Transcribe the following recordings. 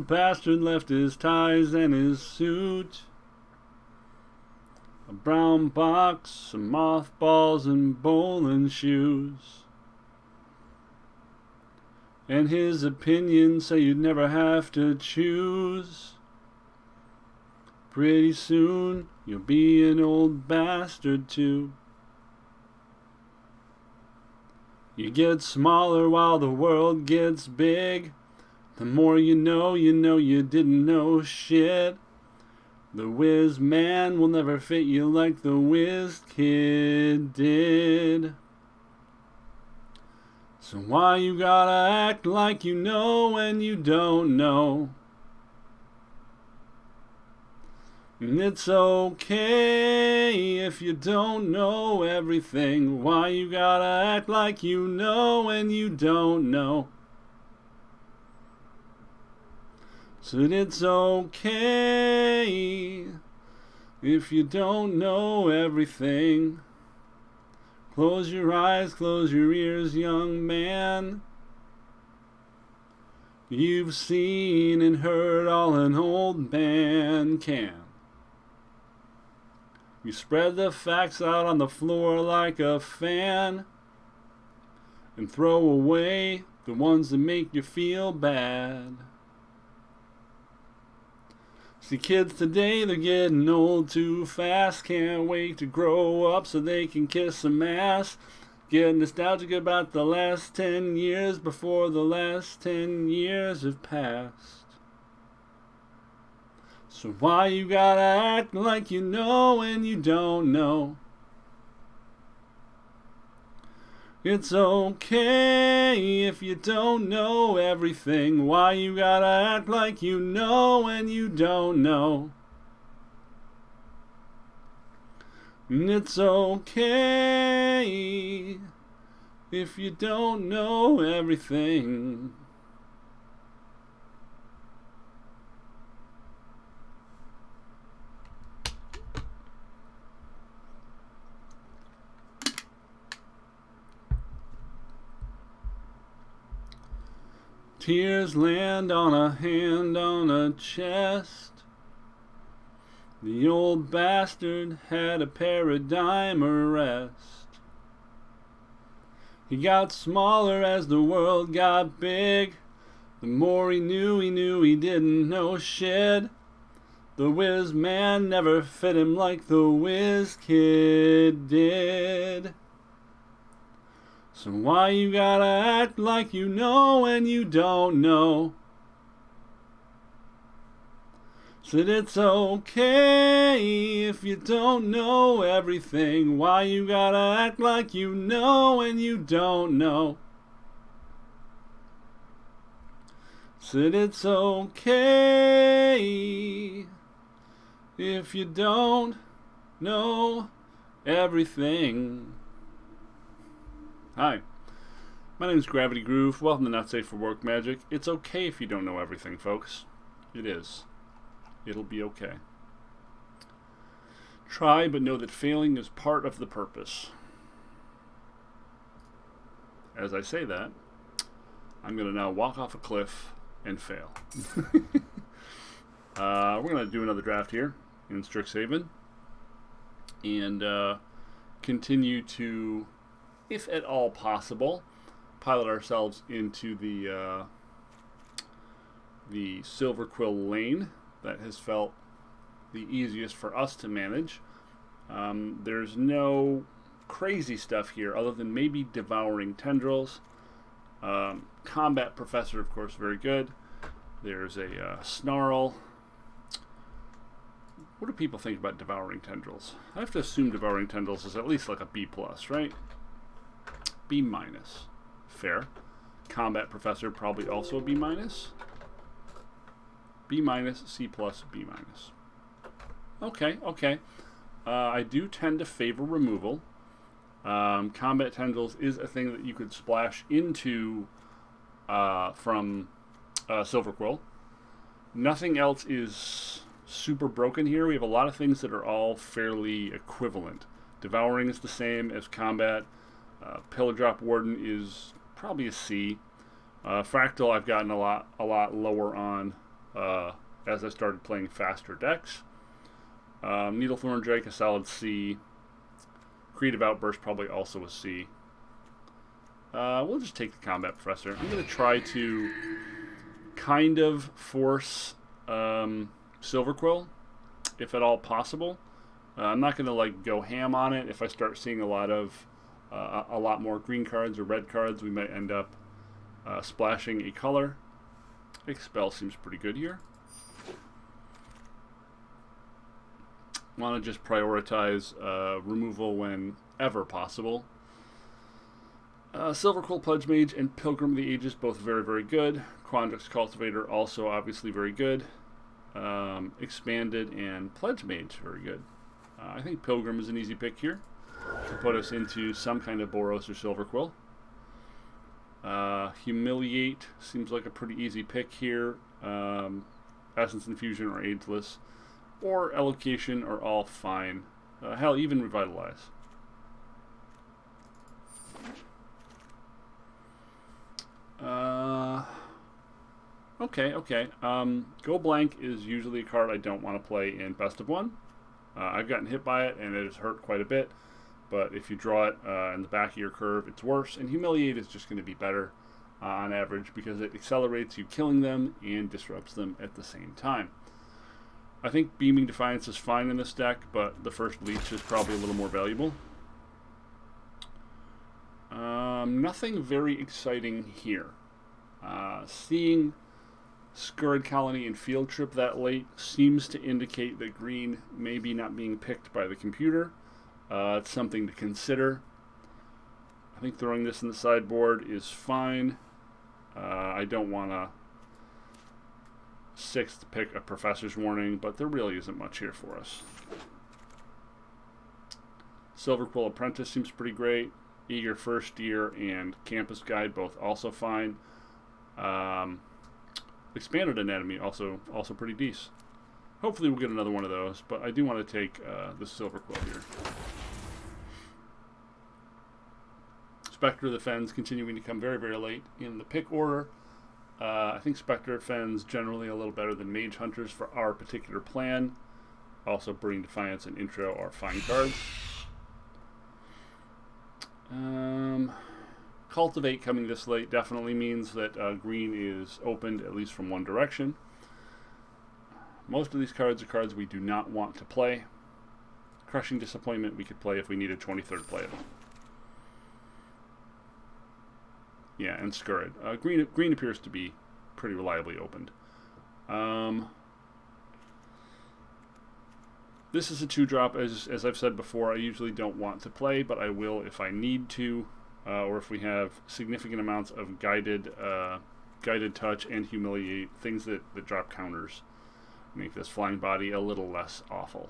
old bastard left his ties and his suit, a brown box, some mothballs and bowling shoes. And his opinions say you'd never have to choose. Pretty soon you'll be an old bastard too. You get smaller while the world gets big. The more you know you didn't know shit. The whiz man will never fit you like the whiz kid did. So why you gotta act like you know when you don't know? And it's okay if you don't know everything. Why you gotta act like you know when you don't know? So it's okay if you don't know everything. Close your eyes, close your ears, young man. You've seen and heard all an old man can. You spread the facts out on the floor like a fan and throw away the ones that make you feel bad. See, kids today, they're getting old too fast. Can't wait to grow up so they can kiss some ass. Get nostalgic about the last 10 years before the last 10 years have passed. So why you gotta act like you know when you don't know? It's okay if you don't know everything. Why you gotta act like you know when you don't know? And it's okay if you don't know everything. Tears land on a hand on a chest. The old bastard had a paradigm arrest. He got smaller as the world got big. The more he knew he didn't know shit. The whiz man never fit him like the whiz kid did. So why you gotta act like you know when you don't know? Said it's okay if you don't know everything. Why you gotta act like you know when you don't know? Said it's okay if you don't know everything. Hi, my name is Gravity Groove. Welcome to Not Safe for Work Magic. It's okay if you don't know everything, folks. It is. It'll be okay. Try, but know that failing is part of the purpose. As I say that, I'm going to now walk off a cliff and fail. We're going to do another draft here in Strixhaven and continue to, if at all possible, pilot ourselves into the Silverquill lane that has felt the easiest for us to manage. There's no crazy stuff here other than maybe devouring tendrils. Combat Professor, of course, very good. There's a Snarl. What do people think about devouring tendrils? I have to assume devouring tendrils is at least like a B+, right? B-. Fair. Combat Professor, probably also a B-. B-, C+, B-. Okay. I do tend to favor removal. Combat Tendrils is a thing that you could splash into from Silverquill. Nothing else is super broken here. We have a lot of things that are all fairly equivalent. Devouring is the same as Combat. Pillar Drop Warden is probably a C. Fractal I've gotten a lot lower on as I started playing faster decks. Needlethorn Drake, a solid C. Creative Outburst, probably also a C. We'll just take the Combat Professor. I'm going to try to kind of force Silverquill, if at all possible. I'm not going to like go ham on it. If I start seeing a lot more green cards or red cards, we might end up splashing a color. Expel seems pretty good here. Want to just prioritize removal whenever possible. Silverquill, Pledge Mage, and Pilgrim of the Ages, both very, very good. Quandrix Cultivator, also obviously very good. Expanded and Pledge Mage, very good. I think Pilgrim is an easy pick here to put us into some kind of Boros or Silverquill. Humiliate seems like a pretty easy pick here. Essence Infusion or Ageless or Elocation are all fine. Hell, even Revitalize. Okay. Go Blank is usually a card I don't want to play in Best of One. I've gotten hit by it, and it has hurt quite a bit. But if you draw it in the back of your curve, it's worse. And Humiliate is just going to be better on average because it accelerates you killing them and disrupts them at the same time. I think Beaming Defiance is fine in this deck, but the first Leech is probably a little more valuable. Nothing very exciting here. Seeing Scurrid Colony and Field Trip that late seems to indicate that green may be not being picked by the computer. It's something to consider. I think throwing this in the sideboard is fine. I don't want to sixth pick a Professor's Warning, but there really isn't much here for us. Silverquill Apprentice seems pretty great. Eager First Year and Campus Guide, both also fine. Expanded Anatomy, also pretty decent. Hopefully we'll get another one of those, but I do want to take the Silverquill here. Spectre of the Fens continuing to come very, very late in the pick order. I think Spectre Fens generally a little better than Mage Hunters for our particular plan. Also, Burning Defiance and Intro are fine cards. Cultivate coming this late definitely means that green is opened at least from one direction. Most of these cards are cards we do not want to play. Crushing Disappointment we could play if we needed 23rd playable. Yeah, and Scurrid. Green appears to be pretty reliably opened. This is a 2-drop, as I've said before. I usually don't want to play, but I will if I need to, or if we have significant amounts of guided touch and humiliate, things that drop counters, make this flying body a little less awful.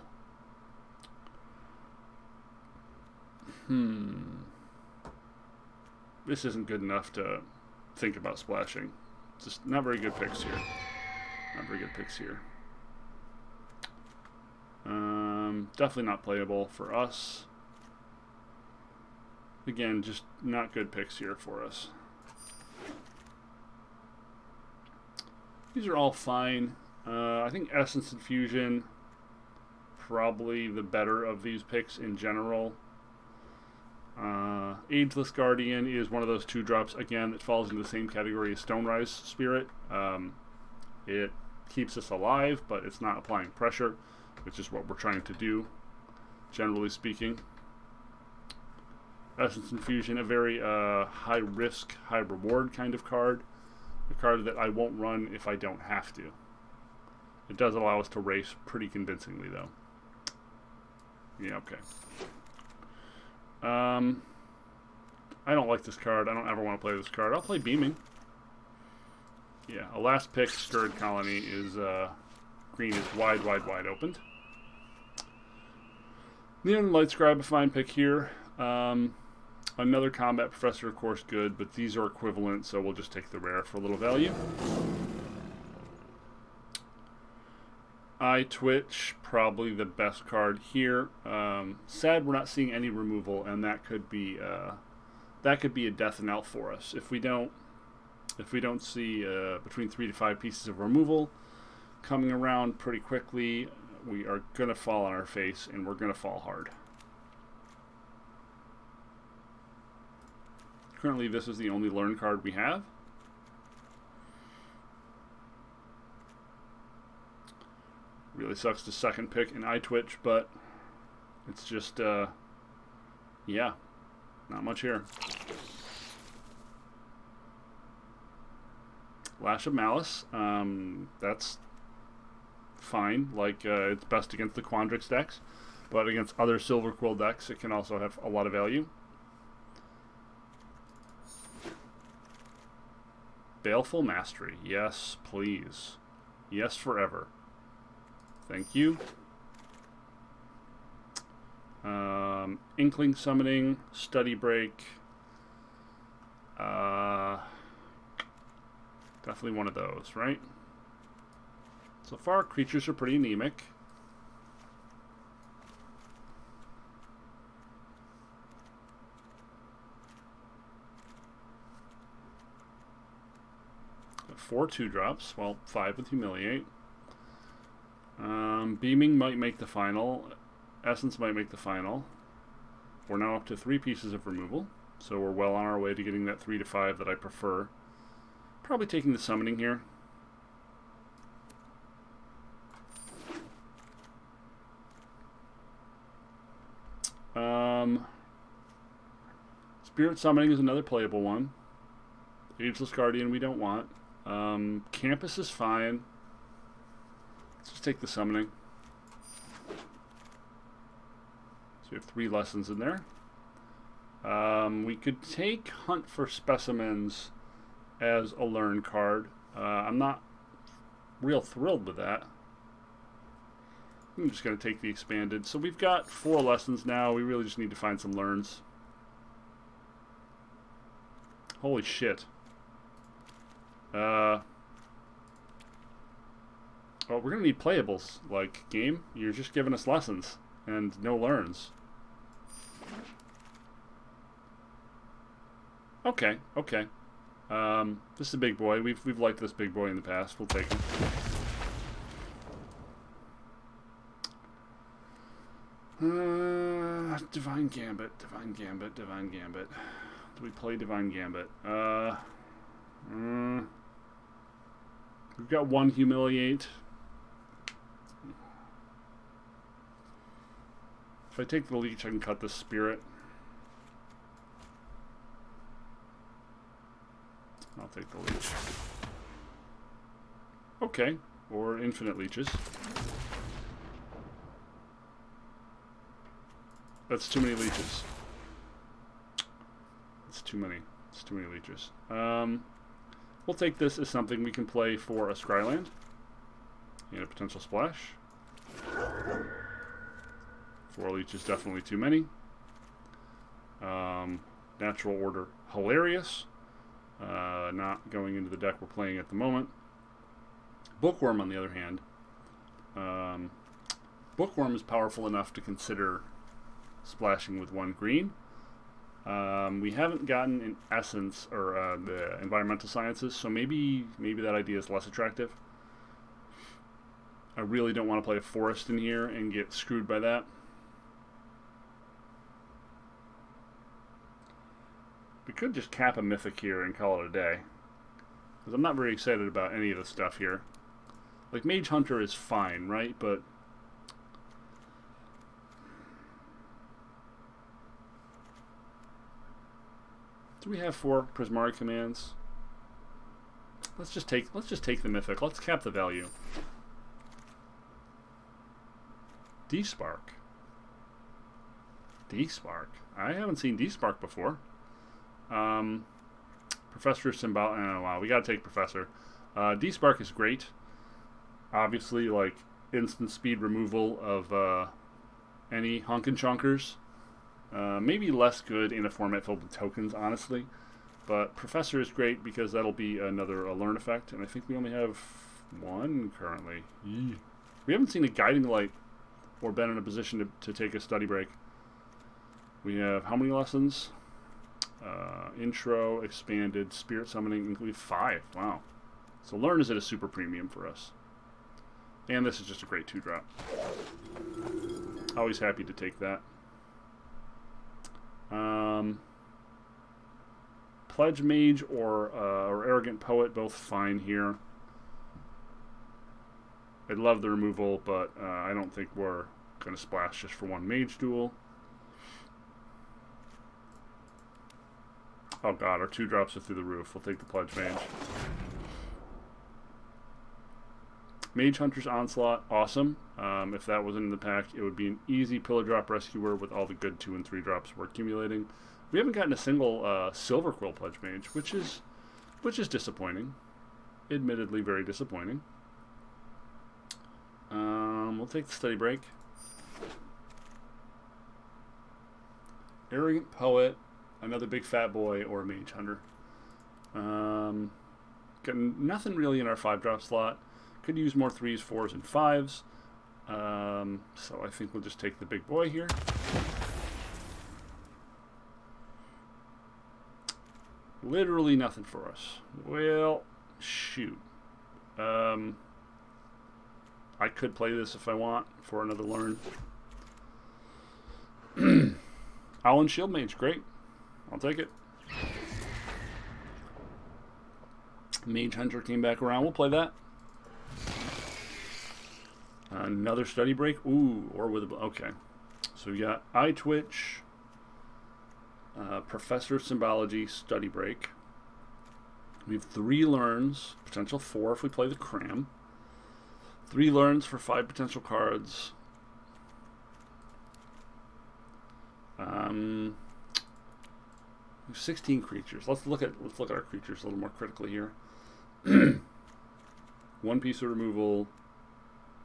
This isn't good enough to think about splashing. Just not very good picks here. Definitely not playable for us. Again, just not good picks here for us. These are all fine. I think Essence Infusion, probably the better of these picks in general. Ageless Guardian is one of those 2-drops, again, that falls into the same category as Stonerise Spirit. It keeps us alive, but it's not applying pressure, which is what we're trying to do, generally speaking. Essence Infusion, a very high-risk, high-reward kind of card. A card that I won't run if I don't have to. It does allow us to race pretty convincingly, though. Yeah, okay. I don't like this card. I don't ever want to play this card. I'll play Beaming. Yeah, a last pick, Scurrid Colony, is green is wide opened. Neon Light Scribe, a fine pick here. Another Combat Professor, of course, good, but these are equivalent, so we'll just take the rare for a little value. Eye Twitch, probably the best card here. Sad we're not seeing any removal, and that could be a death knell for us if we don't see between 3 to 5 pieces of removal. coming around pretty quickly. We are going to fall on our face, and we're going to fall hard. Currently, this is the only learn card we have. Really sucks to second pick in iTwitch, but it's just, yeah, not much here. Lash of Malice, that's fine. Like, it's best against the Quandrix decks, but against other Silverquill decks, it can also have a lot of value. Baleful Mastery, yes, please. Yes, forever. Thank you. Inkling Summoning, Study Break. Definitely one of those, right? So far, creatures are pretty anemic. Got 4 2-drops, well, 5 with Humiliate. Beaming might make the final. Essence might make the final. We're now up to 3 pieces of removal, so we're well on our way to getting that 3 to 5 that I prefer. Probably taking the summoning here. Spirit Summoning is another playable one. Ageless Guardian we don't want. Campus is fine. Let's just take the summoning. So we have 3 lessons in there. We could take Hunt for Specimens as a learn card. I'm not real thrilled with that. I'm just going to take the expanded. So we've got 4 lessons now. We really just need to find some learns. Holy shit. Oh, we're going to need playables. Like, game, you're just giving us lessons and no learns. Okay, okay. This is a big boy. We've liked this big boy in the past. We'll take him. Divine Gambit, Divine Gambit, Divine Gambit. Do we play Divine Gambit? We've got 1 Humiliate. If I take the Leech, I can cut the Spirit. I'll take the Leech. Okay, or Infinite Leeches. That's too many leeches. It's too many. It's too many leeches. We'll take this as something we can play for a Scryland. And a potential splash. 4 leeches, definitely too many. Natural Order, hilarious. Not going into the deck we're playing at the moment. Bookworm, on the other hand. Bookworm is powerful enough to consider splashing with 1 green. We haven't gotten an Essence or the Environmental Sciences, so maybe that idea is less attractive. I really don't want to play a Forest in here and get screwed by that. We could just cap a Mythic here and call it a day, because I'm not very excited about any of the stuff here. Like, Mage Hunter is fine, right? But do we have 4 Prismari commands? Let's just take the Mythic. Let's cap the value. D-Spark. D-Spark. I haven't seen D-Spark before. Professor Symbol. Oh, wow, we gotta take Professor. D-Spark is great. Obviously, like, instant speed removal of any Honkin' Chonkers. Maybe less good in a format filled with tokens, honestly. But Professor is great because that'll be another learn effect, and I think we only have 1 currently. Yee. We haven't seen a Guiding Light or been in a position to take a Study Break. We have how many lessons? Intro, Expanded, Spirit Summoning, include 5. Wow. So Learn is at a super premium for us. And this is just a great 2-drop. Always happy to take that. Pledge Mage or Arrogant Poet, both fine here. I love the removal, but I don't think we're going to splash just for one Mage duel. Oh god, our 2-drops are through the roof. We'll take the Pledge Mage. Mage Hunter's Onslaught, awesome. If that wasn't in the pack, it would be an easy Pillar Drop Rescuer with all the good 2 and 3 drops we're accumulating. We haven't gotten a single Silverquill Pledge Mage, which is disappointing. Admittedly, very disappointing. We'll take the Study Break. Arrogant Poet, another big fat boy, or Mage Hunter. Got nothing really in our 5-drop slot. Could use more 3s, 4s, and 5s. So I think we'll just take the big boy here. Literally nothing for us. Well, shoot. I could play this if I want for another learn. Owl and Shield Mage, great. I'll take it. Mage Hunter came back around. We'll play that. Another Study Break. Ooh, or with a... Okay. So we got Eye Twitch, Professor of Symbology, Study Break. We have 3 learns, potential 4 if we play the Cram. 3 learns for 5 potential cards. 16 creatures. Let's look at our creatures a little more critically here. 1 piece of removal,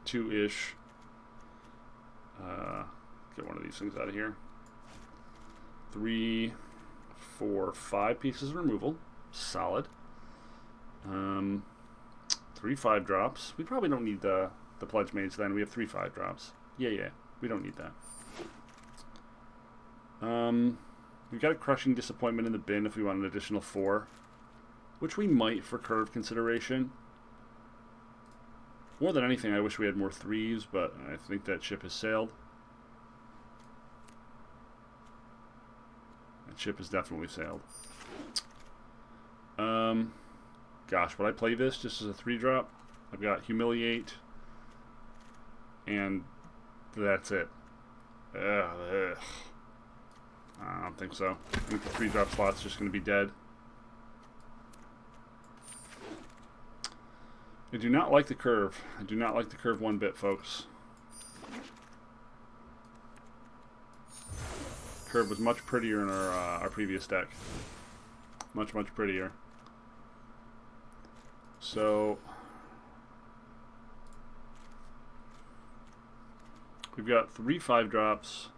2-ish. Get one of these things out of here. 3, 4, 5 pieces of removal. Solid. 3 5-drops. We probably don't need the Pledge Mage then. We have 3 5-drops. Yeah. We don't need that. We've got a Crushing Disappointment in the bin if we want an additional 4. Which we might for curve consideration. More than anything, I wish we had more 3s, but I think that ship has sailed. That ship has definitely sailed. Gosh, would I play this just as a 3-drop? I've got Humiliate, and that's it. Ugh. I don't think so. I think the 3-drop slot's just going to be dead. I do not like the curve. I do not like the curve one bit, folks. Curve was much prettier in our previous deck. Much prettier. So we've got 3 5-drops,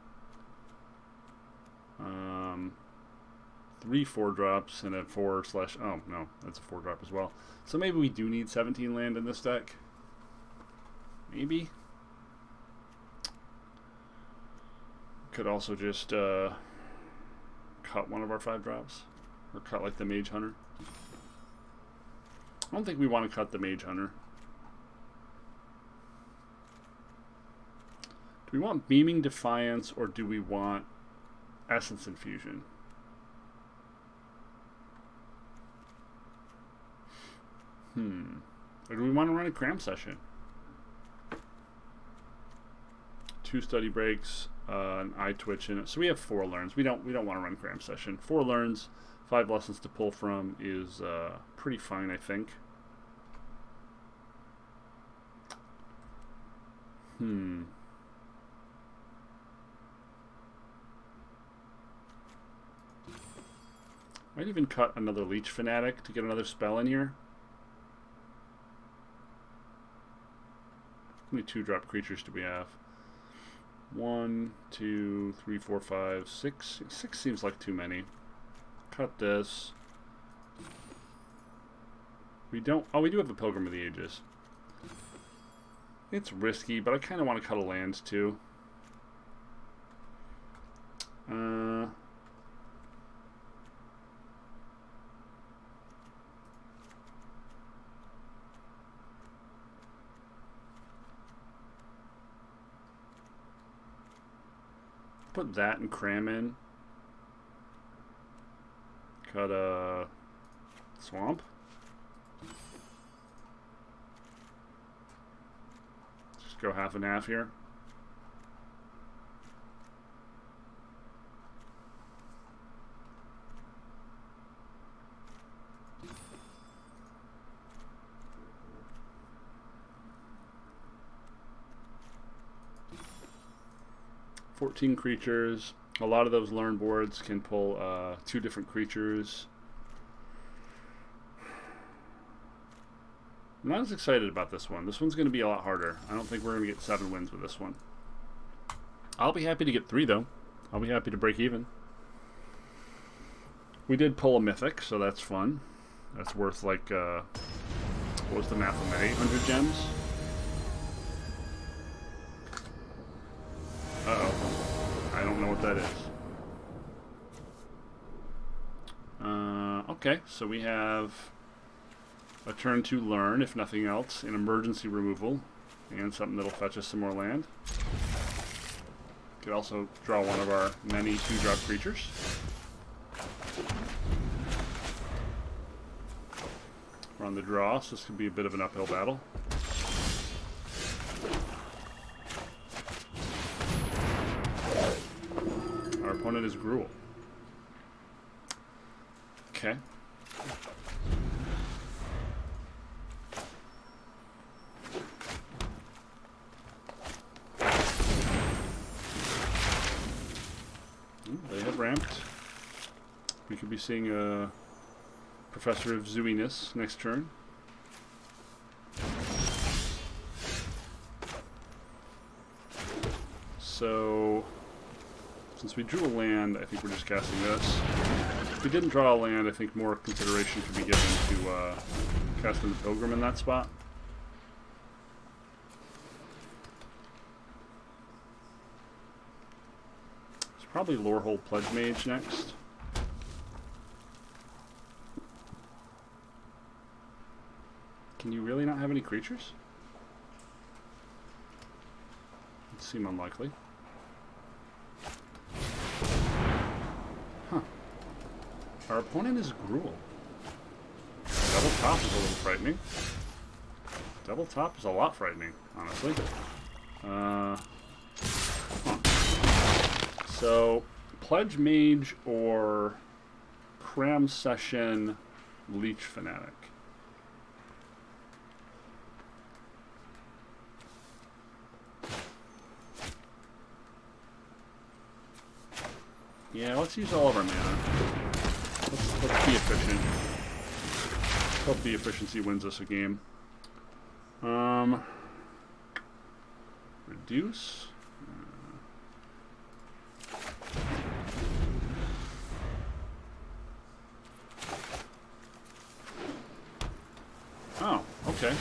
3 4-drops, and a 4 slash... Oh, no, that's a 4-drop as well. So maybe we do need 17 land in this deck. Maybe. Could also just cut one of our 5-drops. Or cut like the Mage Hunter. I don't think we want to cut the Mage Hunter. Do we want Beaming Defiance or do we want Essence Infusion? Or do we want to run a Cram Session? 2 Study Breaks, an Eye Twitch in it. So we have 4 learns. We don't want to run Cram Session. 4 learns, 5 lessons to pull from is pretty fine, I think. Might even cut another Leech Fanatic to get another spell in here. How many 2-drop creatures do we have? 1, 2, 3, 4, 5, 6. 6 seems like too many. Cut this. We don't... Oh, we do have a Pilgrim of the Ages. It's risky, but I kind of want to cut a land too. Put that and cram in. Cut a swamp. Just go half and half here. $14 creatures. A lot of those learn boards can pull 2 different creatures. I'm not as excited about this one. This one's going to be a lot harder. I don't think we're going to get 7 wins with this one. I'll be happy to get 3 though. I'll be happy to break even. We did pull a mythic, so that's fun. That's worth like, what was the math on that? 800 gems? Uh-oh. I don't know what that is. Okay, so we have a turn to learn, if nothing else, an emergency removal, and something that'll fetch us some more land. Could also draw one of our many 2-drop creatures. We're on the draw, so this could be a bit of an uphill battle. Our opponent is Gruul. Okay. They have ramped. We could be seeing a Professor of Zooiness next turn. So, since we drew a land, I think we're just casting this. If we didn't draw a land, I think more consideration could be given to casting the Pilgrim in that spot. It's probably Lorehold Pledge Mage next. Can you really not have any creatures? It seems unlikely. Huh. Our opponent is Gruul. Double top is a little frightening. Double top is a lot frightening, honestly. Huh. So, Pledge Mage or Cram Session Leech Fanatic. Yeah, let's use all of our mana. Let's be efficient. Let's hope the efficiency wins us a game. Reduce. Oh, okay.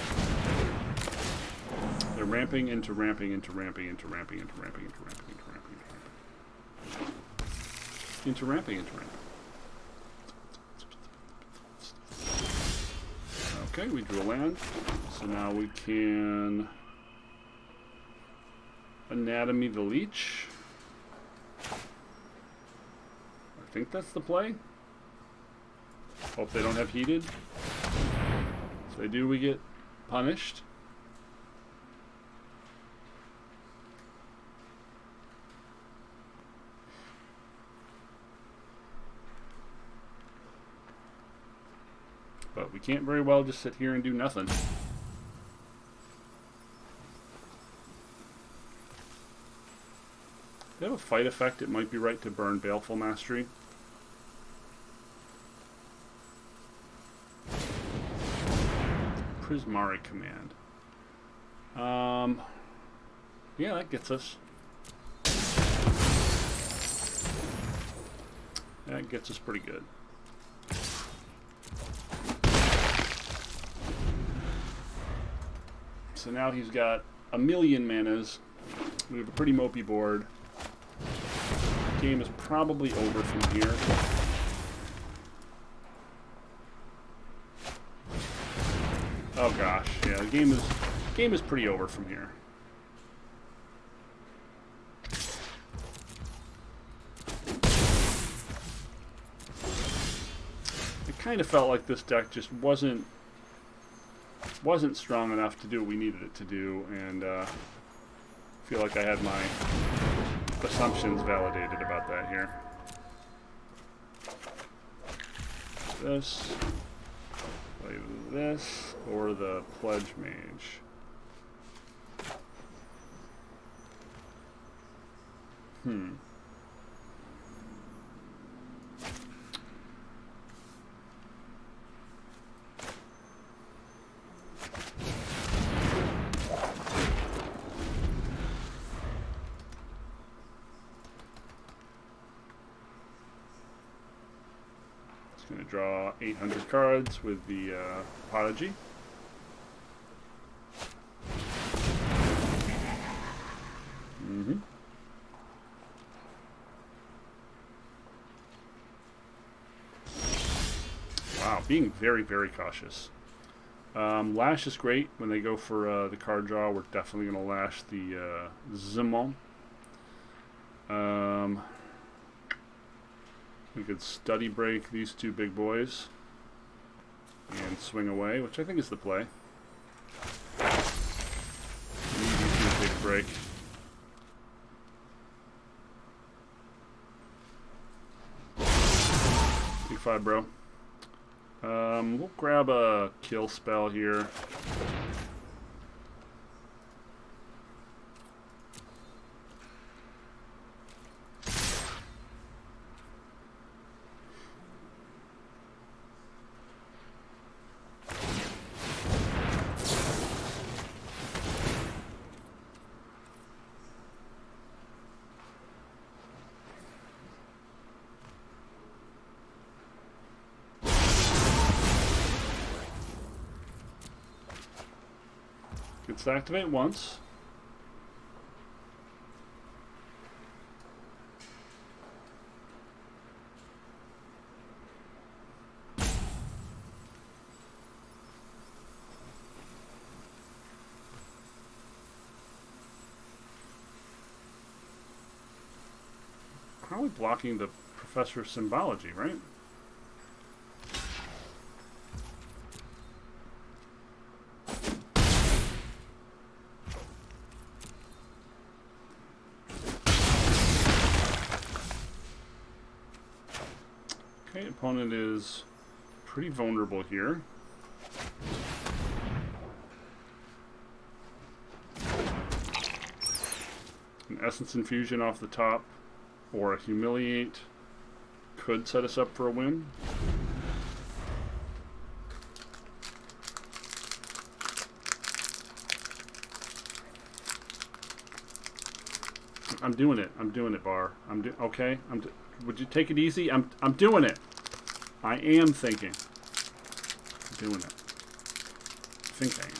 They're ramping into ramping into ramping into ramping into ramping into ramping into ramping into ramping into ramping. Okay, we drew a land. So now we can Anatomy the Leech. I think that's the play. Hope they don't have heated. If they do, we get punished. But we can't very well just sit here and do nothing. If they have a fight effect, it might be right to burn Baleful Mastery. Prismari Command. Yeah, that gets us. That gets us pretty good. So now he's got a million manas. We have a pretty mopey board. Game is probably over from here. Oh gosh, yeah, the game is pretty over from here. kind of felt like this deck just wasn't strong enough to do what we needed it to do, and feel like I had my assumptions validated about that here. This, play this, or the Pledge Mage. Going to draw 800 cards with the Prodigy. Wow, being very, very cautious. Lash is great when they go for the card draw. We're definitely going to lash the Zimon. We could study break these two big boys and swing away, which I think is the play. Easy big break. Big 5, bro. We'll grab a kill spell here. Gets to activate once. Probably blocking the Professor's Symbology, right? Okay, opponent is pretty vulnerable here. An Essence Infusion off the top, or a Humiliate could set us up for a win. I'm doing it. I'm doing it, Bar. Okay. Would you take it easy? I'm doing it. I am thinking. I'm doing it. I think I am.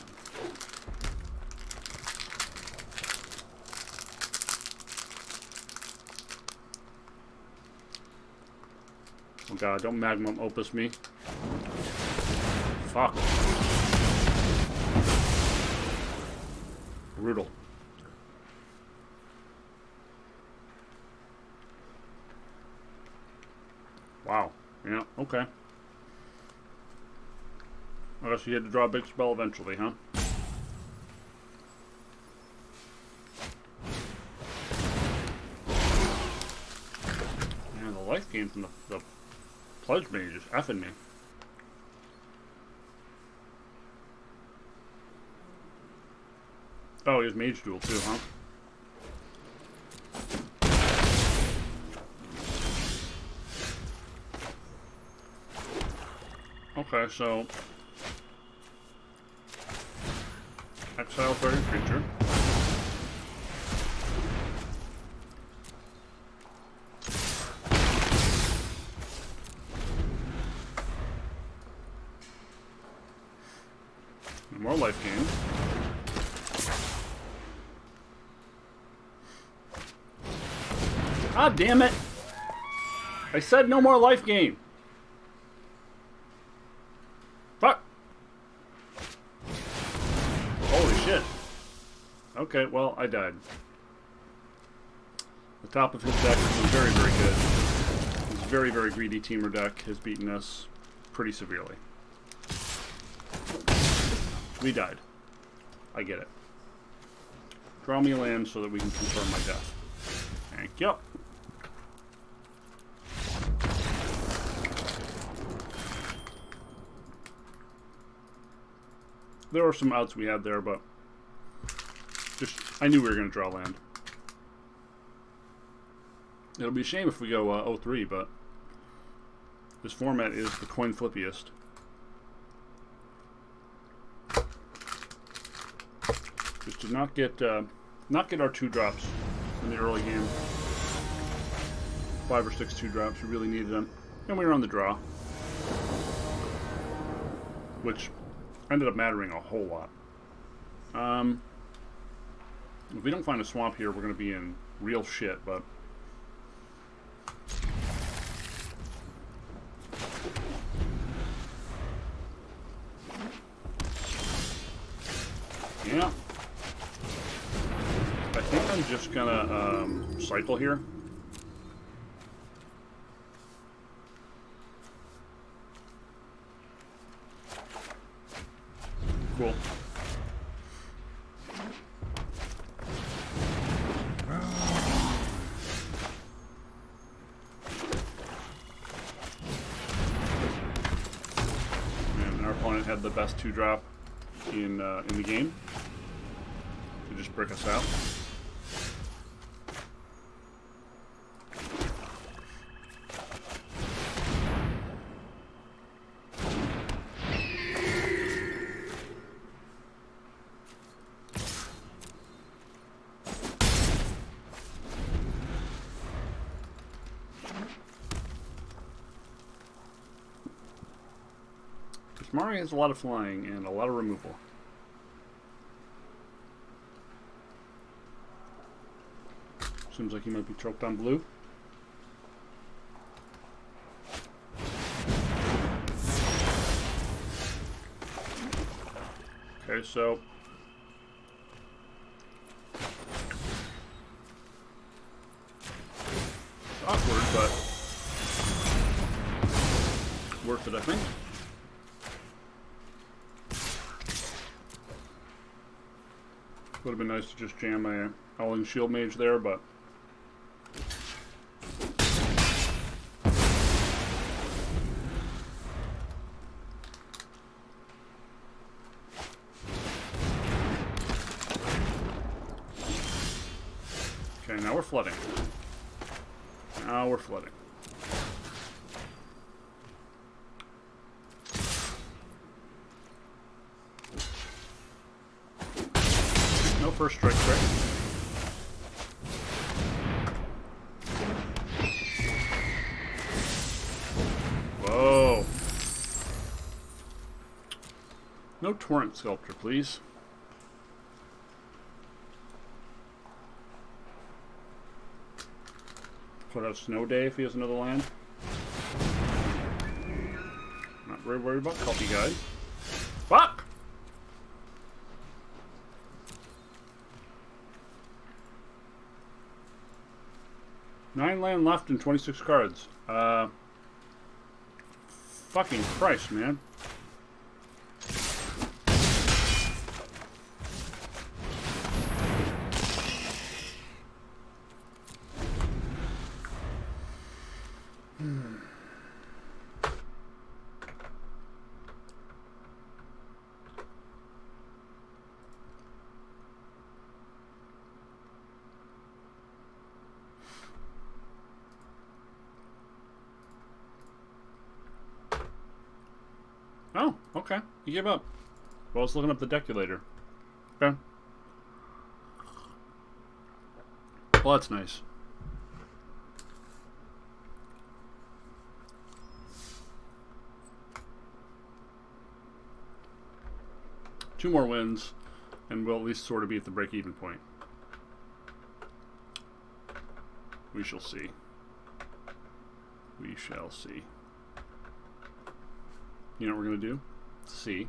Oh god, don't Magnum Opus me. Fuck. Brutal. Wow. Yeah, okay. I guess you had to draw a big spell eventually, huh? Man, the life gain from the Pledge Mage is effing me. Oh, he has Mage Duel too, huh? Okay, so exile target creature. More life gain. Ah, damn it! I said no more life gain. Fuck! Holy shit. Okay, well, I died. The top of his deck is very, very good. His very, very greedy teamer deck has beaten us pretty severely. We died. I get it. Draw me a land so that we can confirm my death. Thank you. There were some outs we had there, but just I knew we were going to draw land. It'll be a shame if we go 0-3, but this format is the coin flippiest. Just did not get our 2-drops in the early game. 5 or 6 2-drops. We really needed them, and we were on the draw, which ended up mattering a whole lot. If we don't find a swamp here, we're going to be in real shit, but yeah. I think I'm just gonna cycle here. Cool. And our opponent had the best 2-drop in the game to just brick us out. Mari has a lot of flying and a lot of removal. Seems like he might be choked on blue. Okay, so it's awkward, but worth it, I think. Would have been nice to just jam my Howling Shield Mage there, but okay, now we're flooding. Now we're flooding. First strike. Whoa. No Torrent Sculptor, please. Put out Snow Day if he has another land. Not very worried about Copy Guide. Fuck! Nine land left and 26 cards. Fucking Christ, man. Oh, okay. You gave up. Well, I was looking up the deculator. Okay. Well, that's nice. Two more wins, and we'll at least sort of be at the break-even point. We shall see. We shall see. You know what we're going to do? See.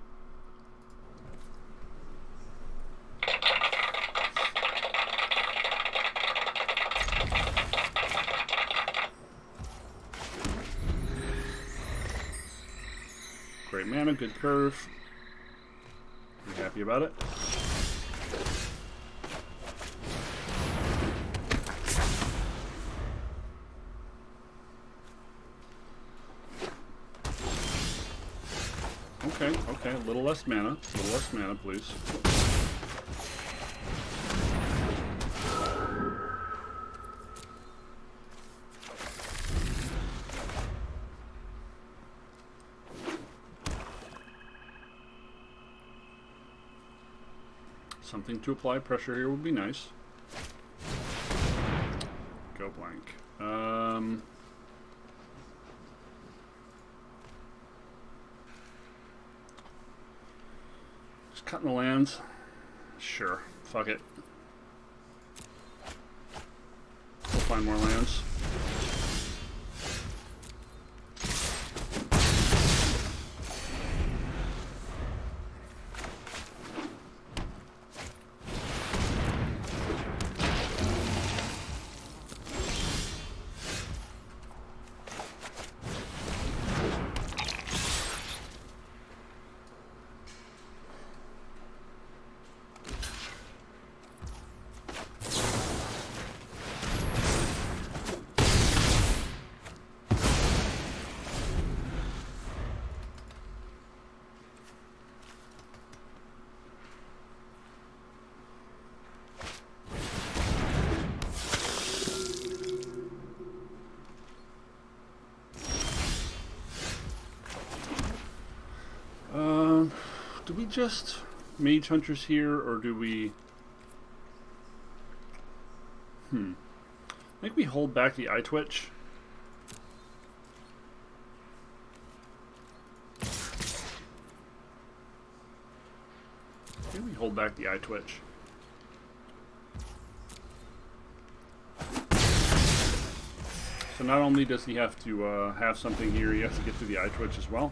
mana, good curve. Pretty happy about it. Okay, a little less mana. A little less mana, please. Something to apply pressure here would be nice. Go blank. Just cutting the lands. Sure. Fuck it. We'll find more lands. Do we just Mage Hunters here, or do we... I think we hold back the Eye Twitch. Maybe we hold back the Eye Twitch. So not only does he have to have something here, he has to get through the Eye Twitch as well.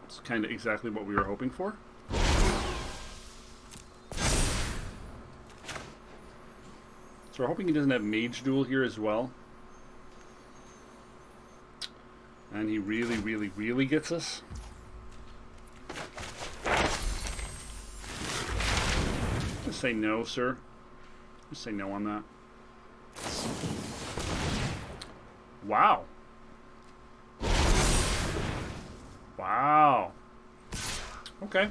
It's kind of exactly what we were hoping for. So we're hoping he doesn't have Mage Duel here as well. And he really, really, really gets us. Just say no, sir. Just say no on that. Wow. Wow. Okay.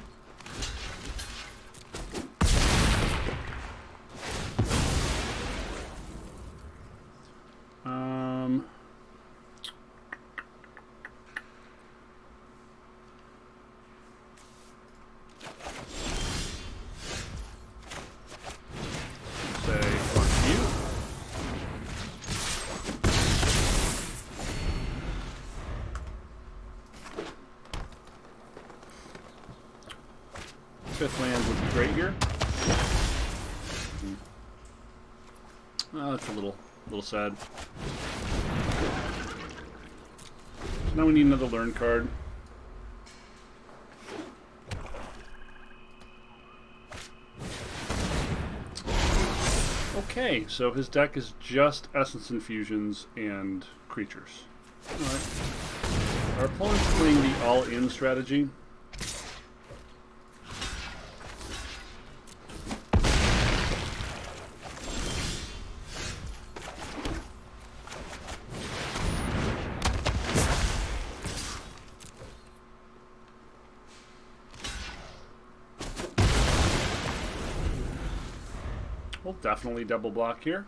Say fuck you. Fifth land would be great here. Oh, that's a little sad. So now we need another learn card. Okay, so his deck is just Essence Infusions and creatures. Alright. Our opponent's playing the all-in strategy. We'll definitely double block here.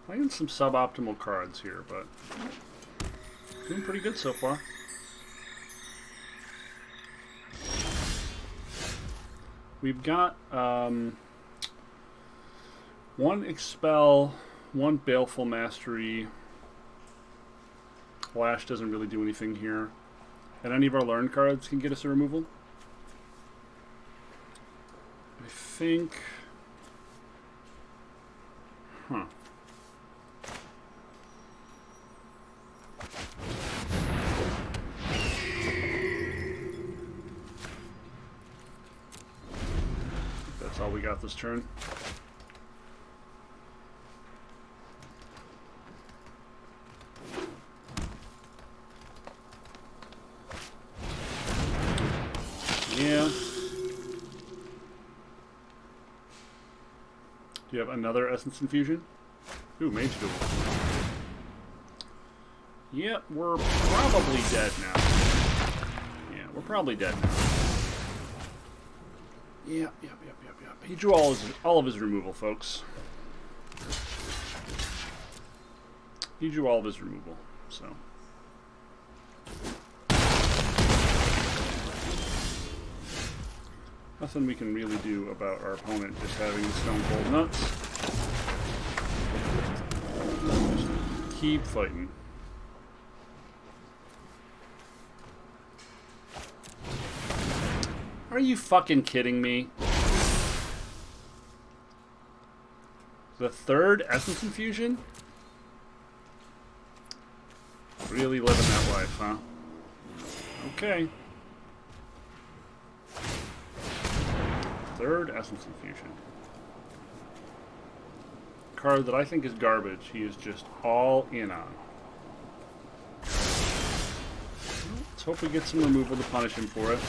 Playing some suboptimal cards here, but doing pretty good so far. We've got one Expel, one Baleful Mastery. Lash doesn't really do anything here. And any of our learn cards can get us a removal. I think... Huh. this turn. Yeah. Do you have another Essence Infusion? Ooh, Mage Duel. Yep, we're probably dead now. Yeah, we're probably dead now. Yep. He drew all of his removal, folks. He drew all of his removal, so. Nothing we can really do about our opponent just having the Stone Cold Nuts. Just keep fighting. Are you fucking kidding me? The third Essence Infusion? Really living that life, huh? Okay. Third Essence Infusion. Card that I think is garbage. He is just all in on. Let's hope we get some removal to punish him for it.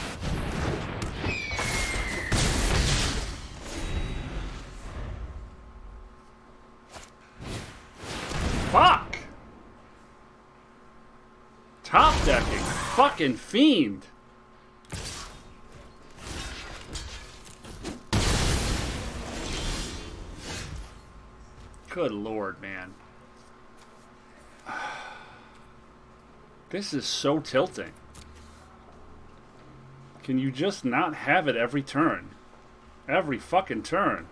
Fuck! Top decking. Fucking fiend. Good lord, man. This is so tilting. Can you just not have it every turn? Every fucking turn.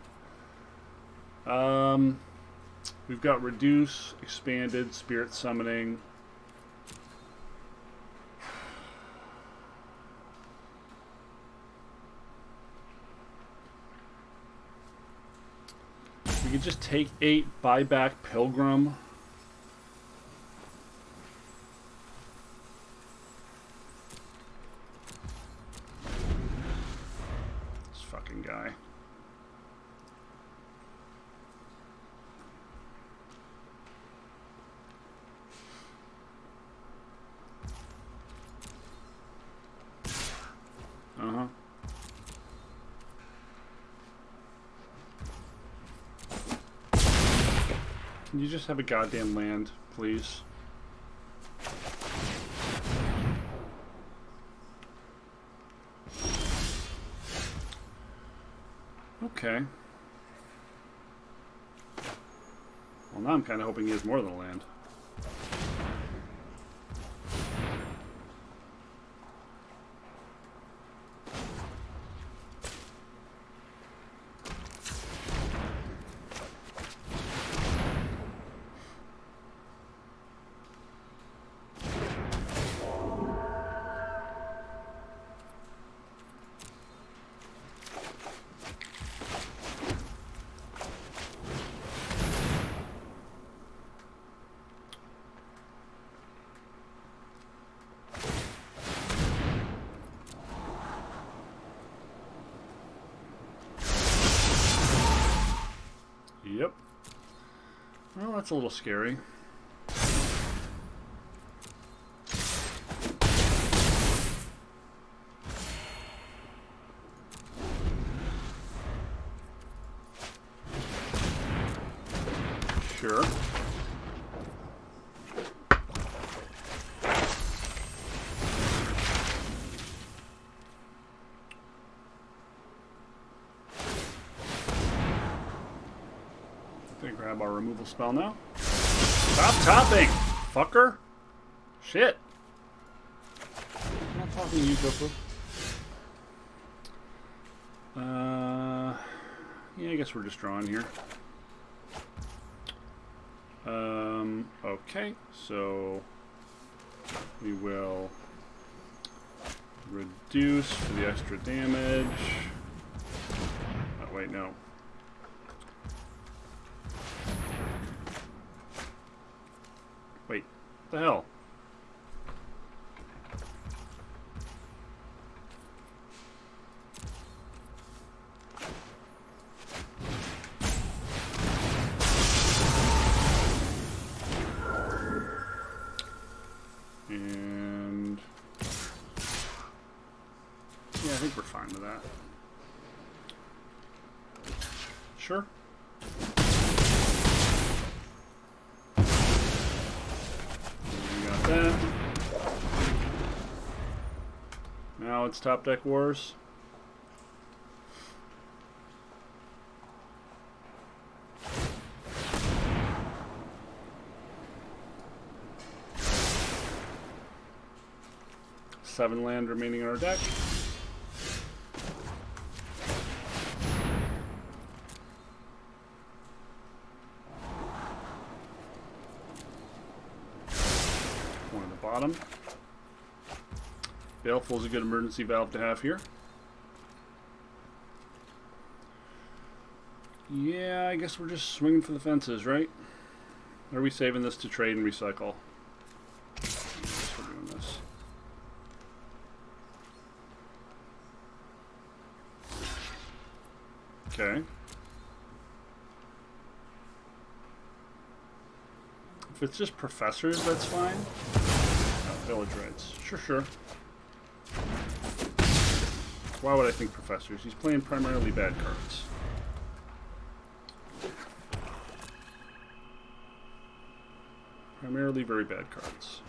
We've got Reduce, Expanded, Spirit Summoning. We could just take 8, buy back Pilgrim. This fucking guy. Uh-huh. Can you just have a goddamn land, please? Okay. Well, now I'm kind of hoping he has more than a land. Yep. Well, that's a little scary. Sure. Gonna grab our removal spell now. Stop topping, fucker! Shit! I'm not talking to you, Goku. Yeah, I guess we're just drawing here. Okay, so we will reduce for the extra damage. Oh, wait, no. Wait, what the hell? think we're fine with that. Sure. We got that. Now it's top deck wars. Seven land remaining in our deck. One at the bottom. Baleful is a good emergency valve to have here. Yeah, I guess we're just swinging for the fences, right? Or are we saving this to trade and recycle? I guess we're doing this. Okay. If it's just professors, that's fine. No, village rights. Sure, sure. Why would I think professors? He's playing primarily bad cards. Primarily very bad cards.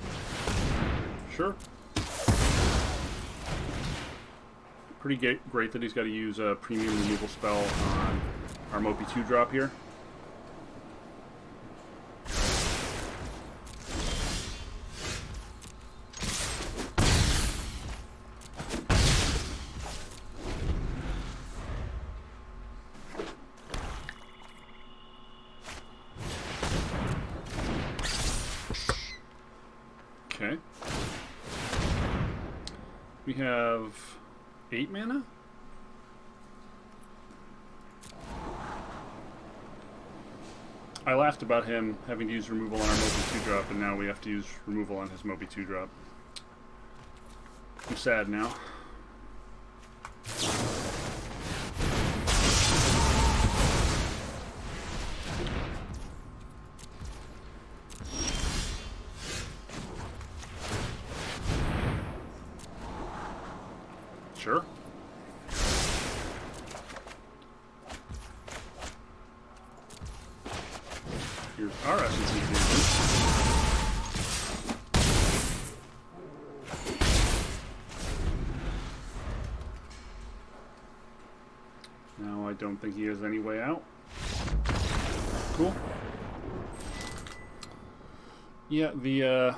Sure. Pretty great that he's got to use a premium removal spell on our Mopi 2 drop here. Okay. We have 8 mana? I laughed about him having to use removal on our Mobi 2 drop, and now we have to use removal on his Mobi 2 drop. I'm sad now. Sure. Here's our essence infusion. Now I don't think he has any way out. Cool. Yeah, the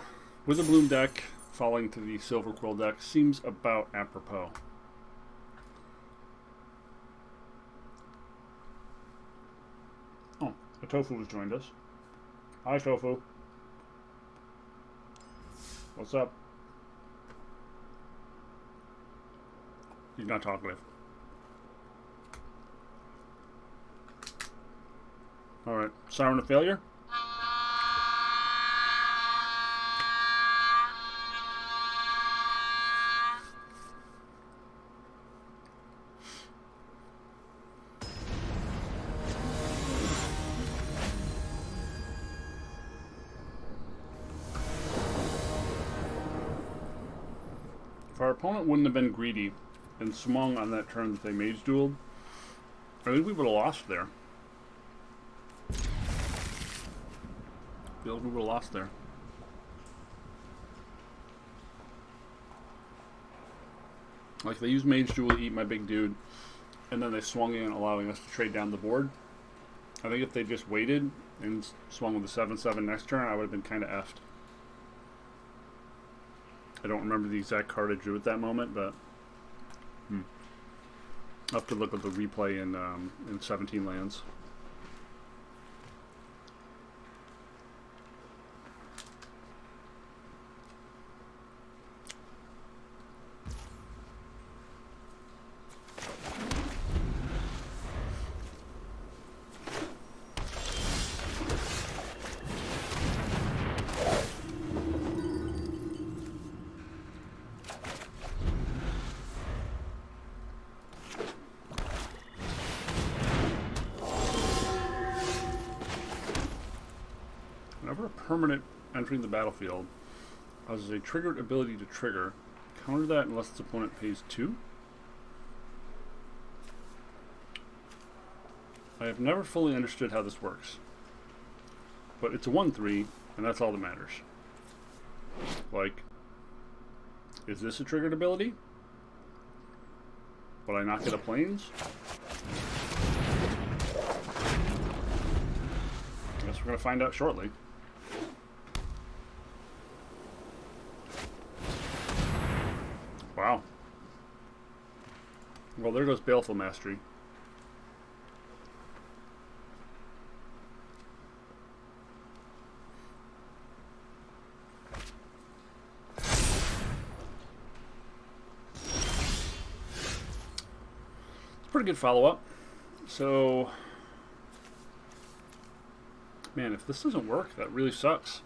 Witherbloom deck falling to the Silverquill deck seems about apropos. Oh, a Tofu has joined us. Hi, Tofu. What's up? He's not talkative. Alright, Siren of Failure. If our opponent wouldn't have been greedy and swung on that turn that they mage dueled, I think we would have lost there. I feel like we would have lost there. Like, they used mage duel to eat my big dude, and then they swung in, allowing us to trade down the board. I think if they just waited and swung with the 7/7 next turn, I would have been kind of effed. I don't remember the exact card I drew at that moment, but I'll have to look at the replay in 17 lands. Whenever a permanent entering the battlefield has a triggered ability to trigger, counter that unless its opponent pays 2. I have never fully understood how this works. But it's a 1/3, and that's all that matters. Like, is this a triggered ability? Will I not get a planes? Guess we're going to find out shortly. Wow. Well, there goes Baleful Mastery. Pretty good follow-up. So, man, if this doesn't work, that really sucks.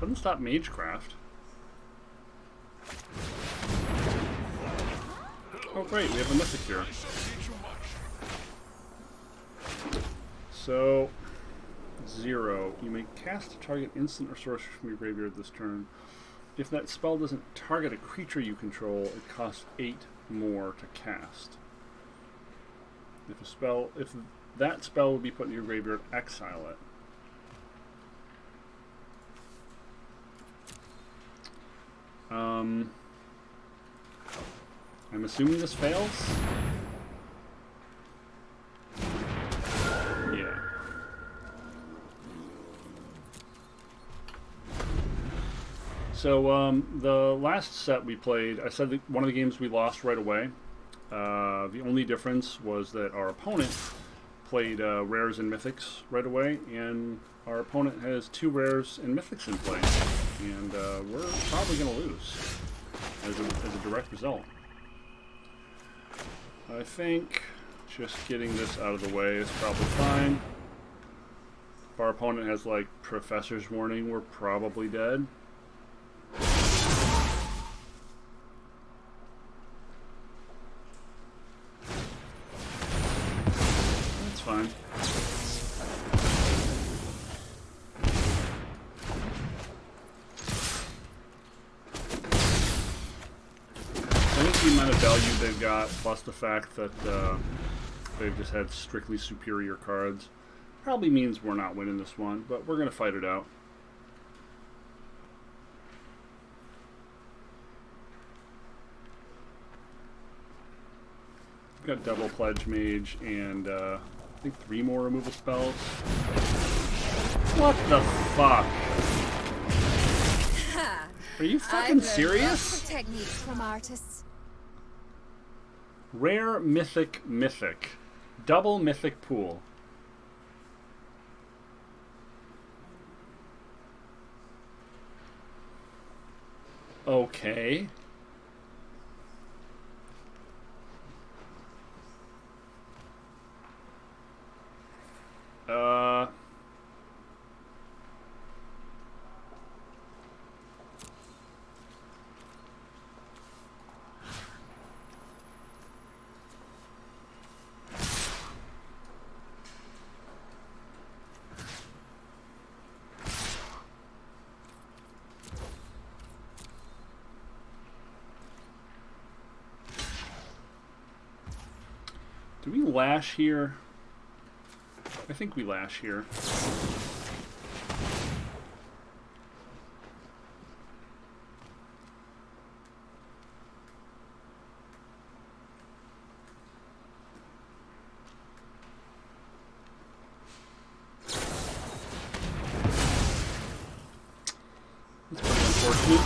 Doesn't stop Magecraft. Oh great, we have a mythic here. So, 0. You may cast a target instant or sorcery from your graveyard this turn. If that spell doesn't target a creature you control, it costs 8 more to cast. If that spell would be put in your graveyard, exile it. I'm assuming this fails? Yeah. So, the last set we played, I said that one of the games we lost right away. The only difference was that our opponent played rares and mythics right away, and our opponent has 2 rares and mythics in play. And we're probably going to lose as a direct result. I think just getting this out of the way is probably fine. If our opponent has, like, Professor's Warning, we're probably dead. That's fine. I think the amount of value they've got, plus the fact that they've just had strictly superior cards, probably means we're not winning this one, but we're going to fight it out. We've got double Pledge Mage and I think 3 more removal spells. What the fuck? Are you fucking serious? Techniques from artists. Rare Mythic Mythic. Double Mythic Pool. Okay. Do we lash here? I think we lash here. That's pretty unfortunate.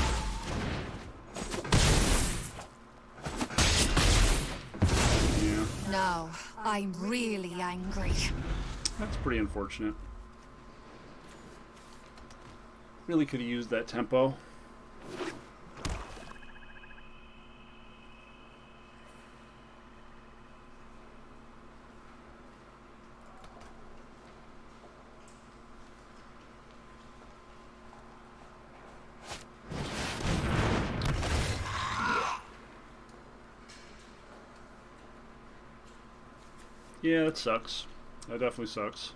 No, I'm really angry. That's pretty unfortunate. Really could have used that tempo. Yeah, that sucks. That definitely sucks.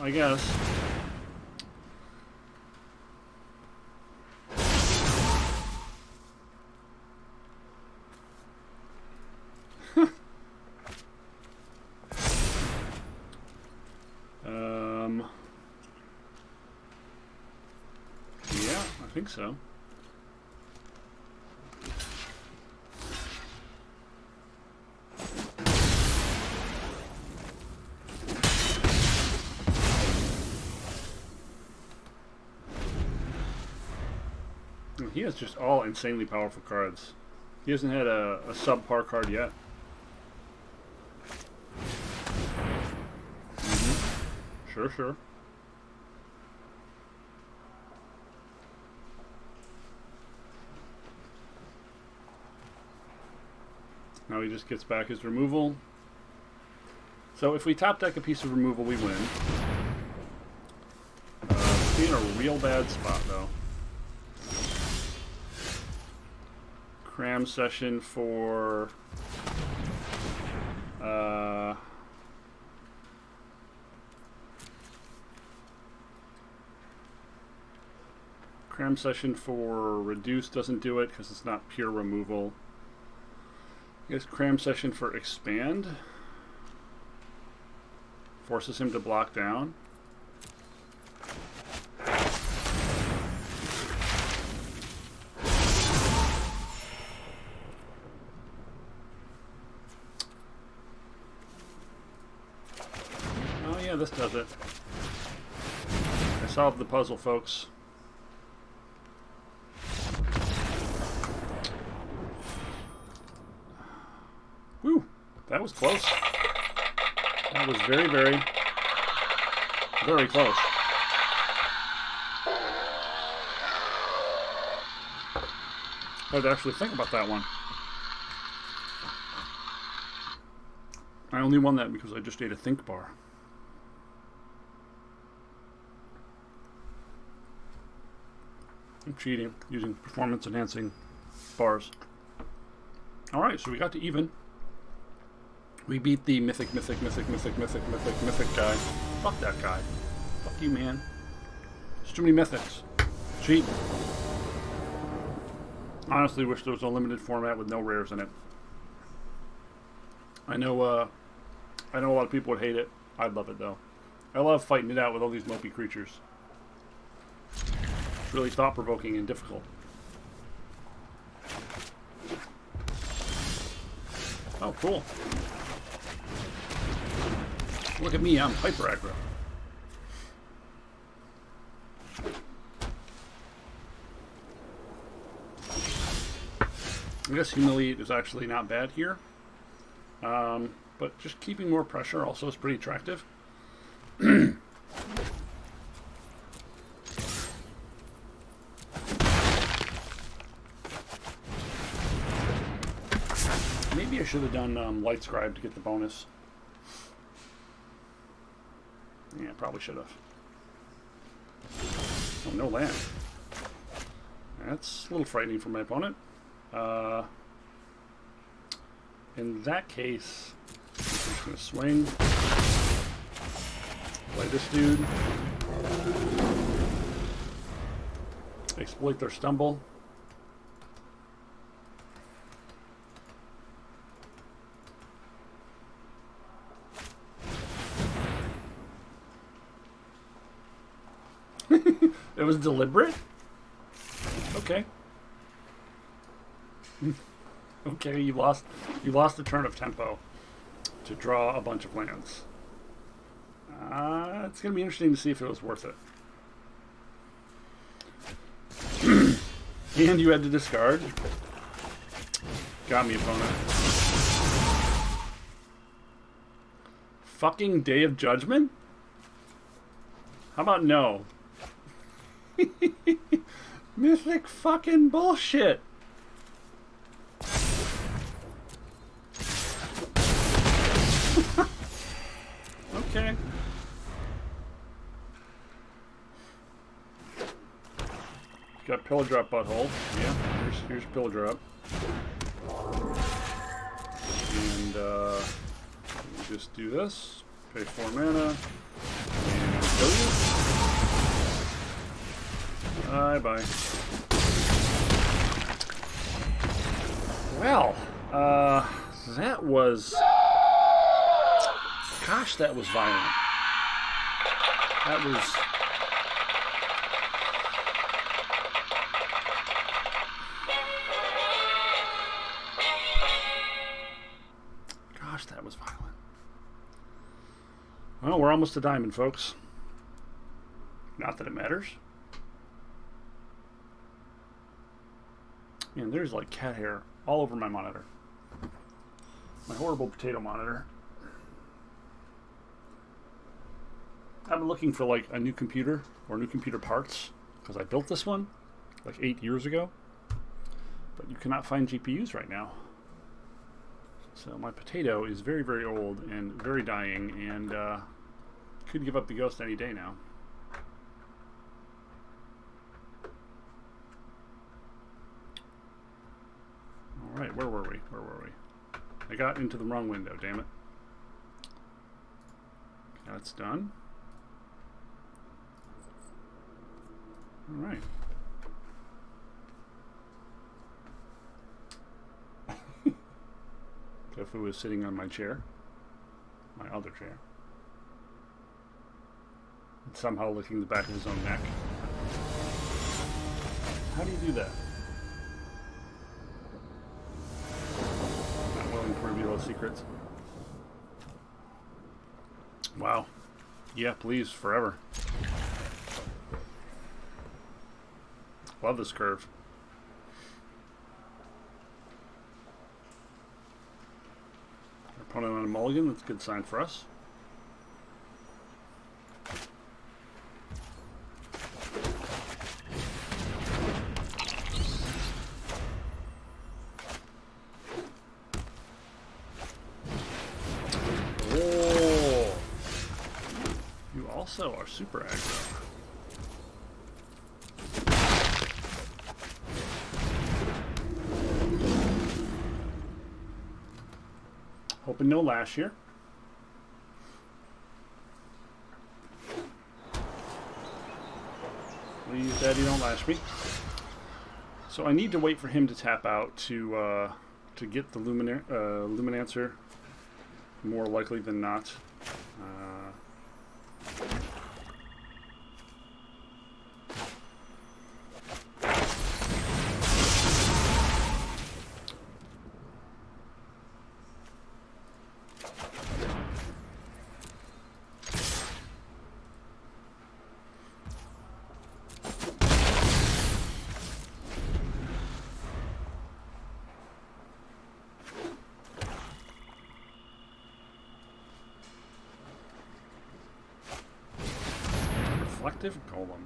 I guess. Yeah, I think so. He has just all insanely powerful cards. He hasn't had a subpar card yet. Sure, sure. Now he just gets back his removal. So if we top deck a piece of removal, we win. He's in a real bad spot, though. Cram session for... Cram session for reduce doesn't do it because it's not pure removal. I guess cram session for expand forces him to block down. Oh yeah, this does it. I solved the puzzle, folks. Whew, that was close. That was very, very, very close. I had to actually think about that one. I only won that because I just ate a think bar. I'm cheating using performance enhancing bars. Alright, so we got to even. We beat the mythic guy. Fuck that guy. Fuck you, man. There's too many mythics. Cheat. Honestly, wish there was a limited format with no rares in it. I know a lot of people would hate it. I'd love it though. I love fighting it out with all these mopey creatures. It's really thought-provoking and difficult. Oh, cool. Look at me, I'm hyper aggro. I guess Humiliate is actually not bad here. But just keeping more pressure also is pretty attractive. Maybe I should have done Light Scribe to get the bonus. Yeah, probably should have. Oh, no land. That's a little frightening for my opponent. In that case, I'm just going to swing. Play this dude. Exploit their stumble. It was deliberate? Okay. Okay, you lost a turn of tempo to draw a bunch of lands. It's going to be interesting to see if it was worth it. And you had to discard. Got me, opponent. Fucking Day of Judgment? How about no? Mythic fucking bullshit. Okay. Got Pillar Drop Butthole. Yeah, here's Pillar Drop. And just do this. Pay 4 mana. And kill you? Bye-bye. Well, that was... Gosh, that was violent. That was... Gosh, that was violent. Well, we're almost to diamond, folks. Not that it matters. Man, there's like cat hair all over my monitor. My horrible potato monitor. I've been looking for like a new computer or new computer parts because I built this one like 8 years ago. But you cannot find GPUs right now. So my potato is very, very old and very dying and could give up the ghost any day now. Alright, where were we? I got into the wrong window, damn it. That's done. Alright. Tofu is sitting on my chair. My other chair. And somehow licking the back of his own neck. How do you do that? Not willing to reveal his secrets. Wow. Yeah, please, forever. Love this curve. Opponent on a mulligan, that's a good sign for us. Oh! You also are super aggro. Hoping no lash here. Please, Daddy, don't lash me. So I need to wait for him to tap out to get the Luminancer, more likely than not. Reflective Golem.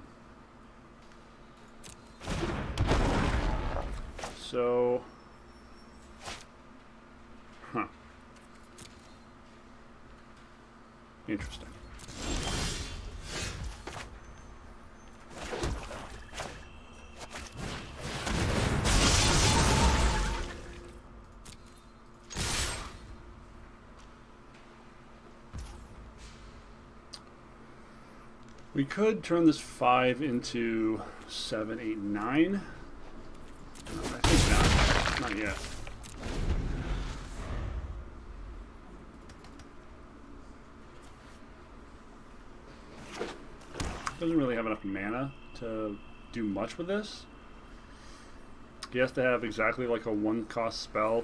So, interesting. We could turn this 5 into 7, 8, 9. I think not. Not yet. Doesn't really have enough mana to do much with this. He has to have exactly like a 1-cost spell,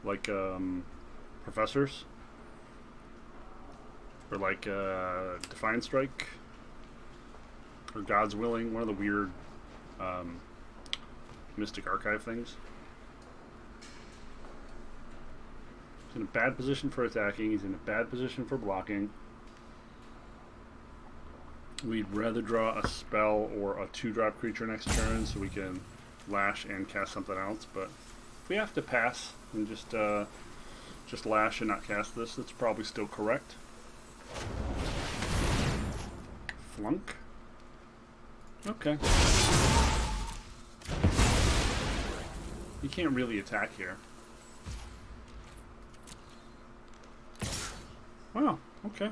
like Professors. Or like Defiant Strike. Or God's Willing, one of the weird Mystic Archive things. He's in a bad position for attacking, he's in a bad position for blocking. We'd rather draw a spell or a 2-drop creature next turn so we can lash and cast something else, but if we have to pass and just lash and not cast this, that's probably still correct. Flunk. Okay. You can't really attack here. Wow, okay.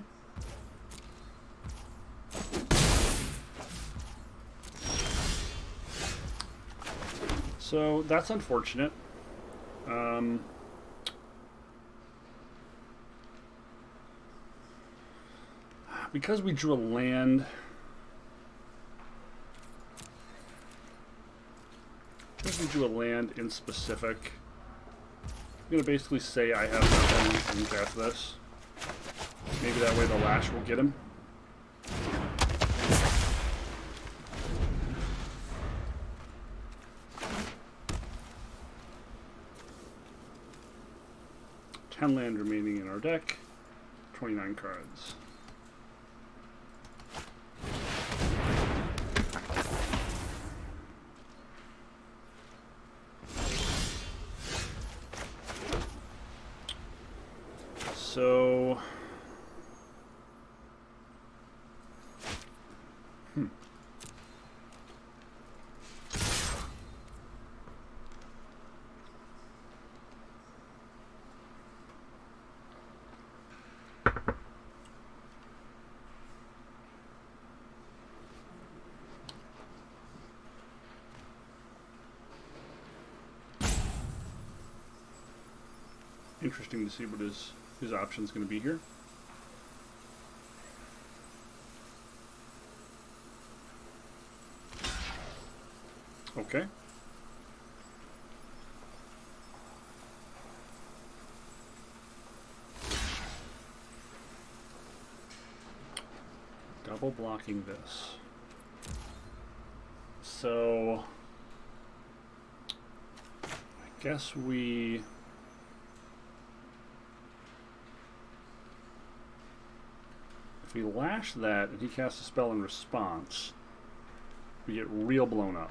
So that's unfortunate. Because we drew a land, in specific, I'm going to basically say I have nothing and cast this. Maybe that way the lash will get him. Ten land remaining in our deck, 29 cards. So, interesting to see what his option's going to be here. Okay. Double blocking this. So I guess we if we lash that and he casts a spell in response, we get real blown up.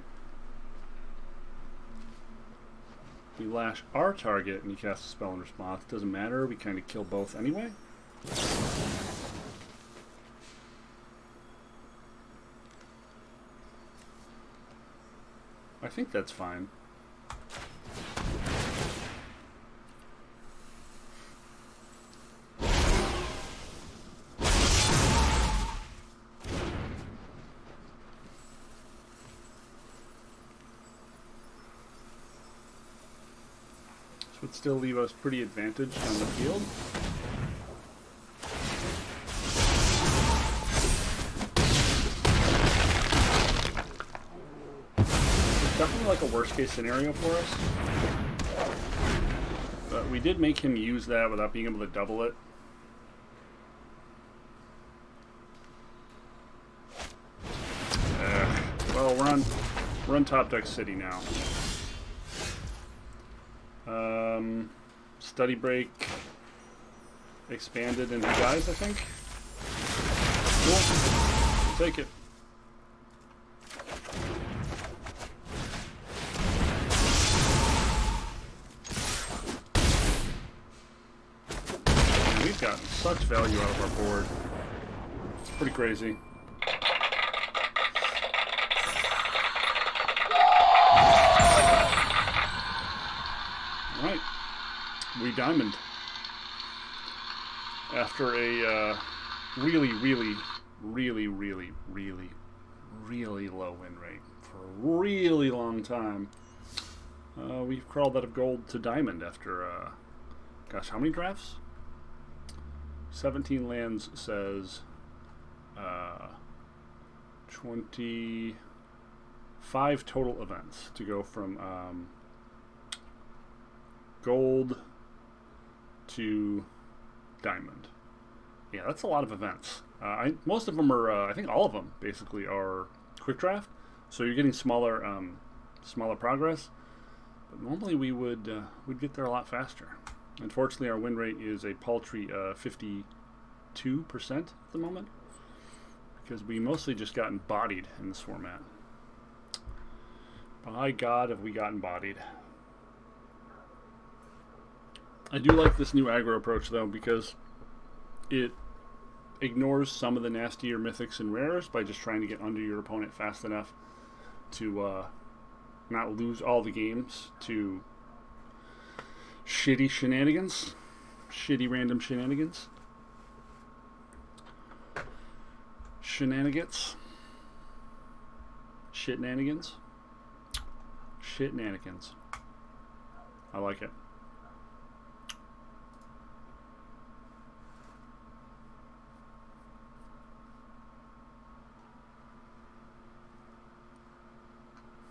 We lash our target and he casts a spell in response. Doesn't matter, we kind of kill both anyway. I think that's fine. This would still leave us pretty advantaged on the field. It's definitely like a worst case scenario for us. But we did make him use that without being able to double it. Well, we're on top deck city now. Study break expanded and he dies, I think. Cool. We'll take it. And we've gotten such value out of our board. It's pretty crazy. Alright. We diamond. After a really low win rate for a really long time, we've crawled out of gold to diamond after, gosh, how many drafts? 17 lands says 25 total events to go from gold to diamond. Yeah, that's a lot of events. Most of them are, I think all of them basically are quick draft. So you're getting smaller progress. But normally we'd get there a lot faster. Unfortunately, our win rate is a paltry 52% at the moment because we mostly just gotten bodied in this format. By God, have we gotten bodied. I do like this new aggro approach, though, because it ignores some of the nastier mythics and rares by just trying to get under your opponent fast enough to not lose all the games to shitty shenanigans. Shitty random shenanigans. Shenanigans. Shitnanigans. Shit-nannikins. I like it.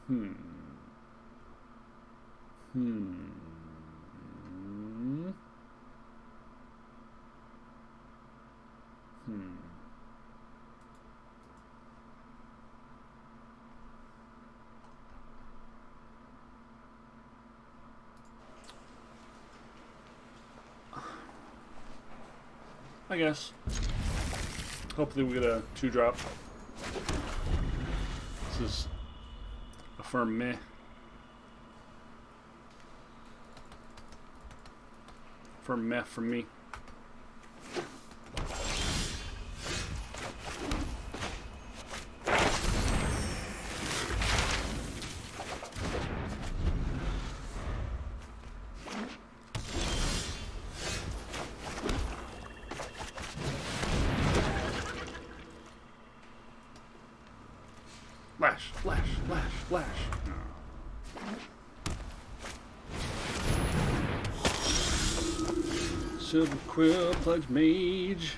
Hmm. I guess. Hopefully we get a 2-drop. This is a firm meh. Firm meh from me. Flash, flash, flash, flash. Silverquill, Pledge Mage.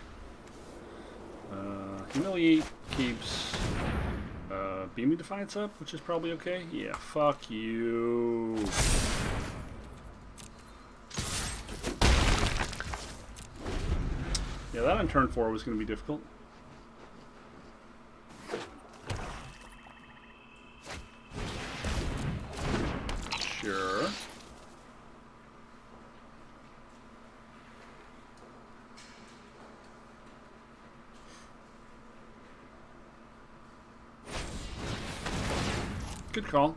Humiliate keeps Beaming Defiance up, which is probably okay. Yeah, fuck you. Yeah, that on turn 4 was going to be difficult. Sure. Good call.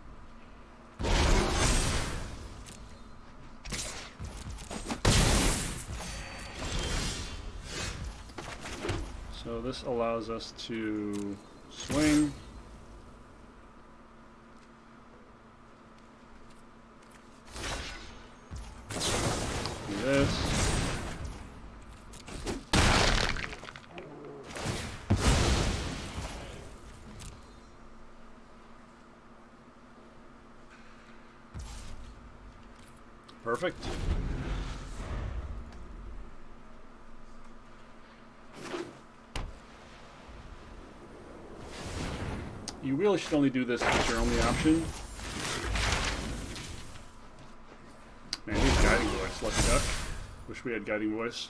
So this allows us to swing. Do this. Perfect. You really should only do this if it's your only option. Man, he's Guiding Voice. Lucky duck. Wish we had Guiding Voice.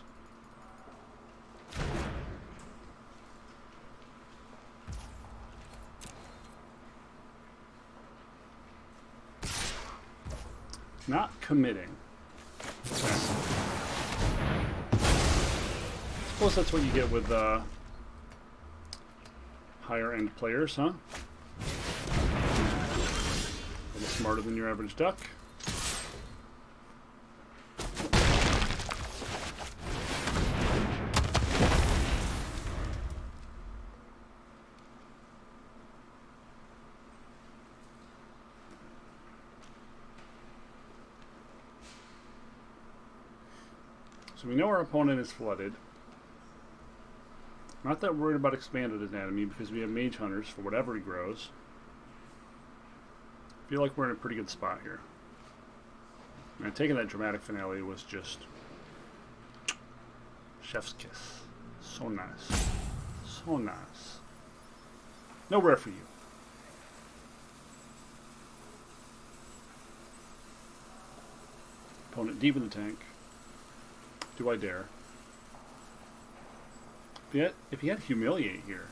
Not committing. Okay. Suppose that's what you get with higher end players, huh? A little smarter than your average duck. So we know our opponent is flooded. Not that worried about expanded anatomy because we have mage hunters for whatever he grows. I feel like we're in a pretty good spot here. And taking that dramatic finale was just chef's kiss. So nice. So nice. No rare for you. Opponent deep in the tank. Do I dare? If he had Humiliate here,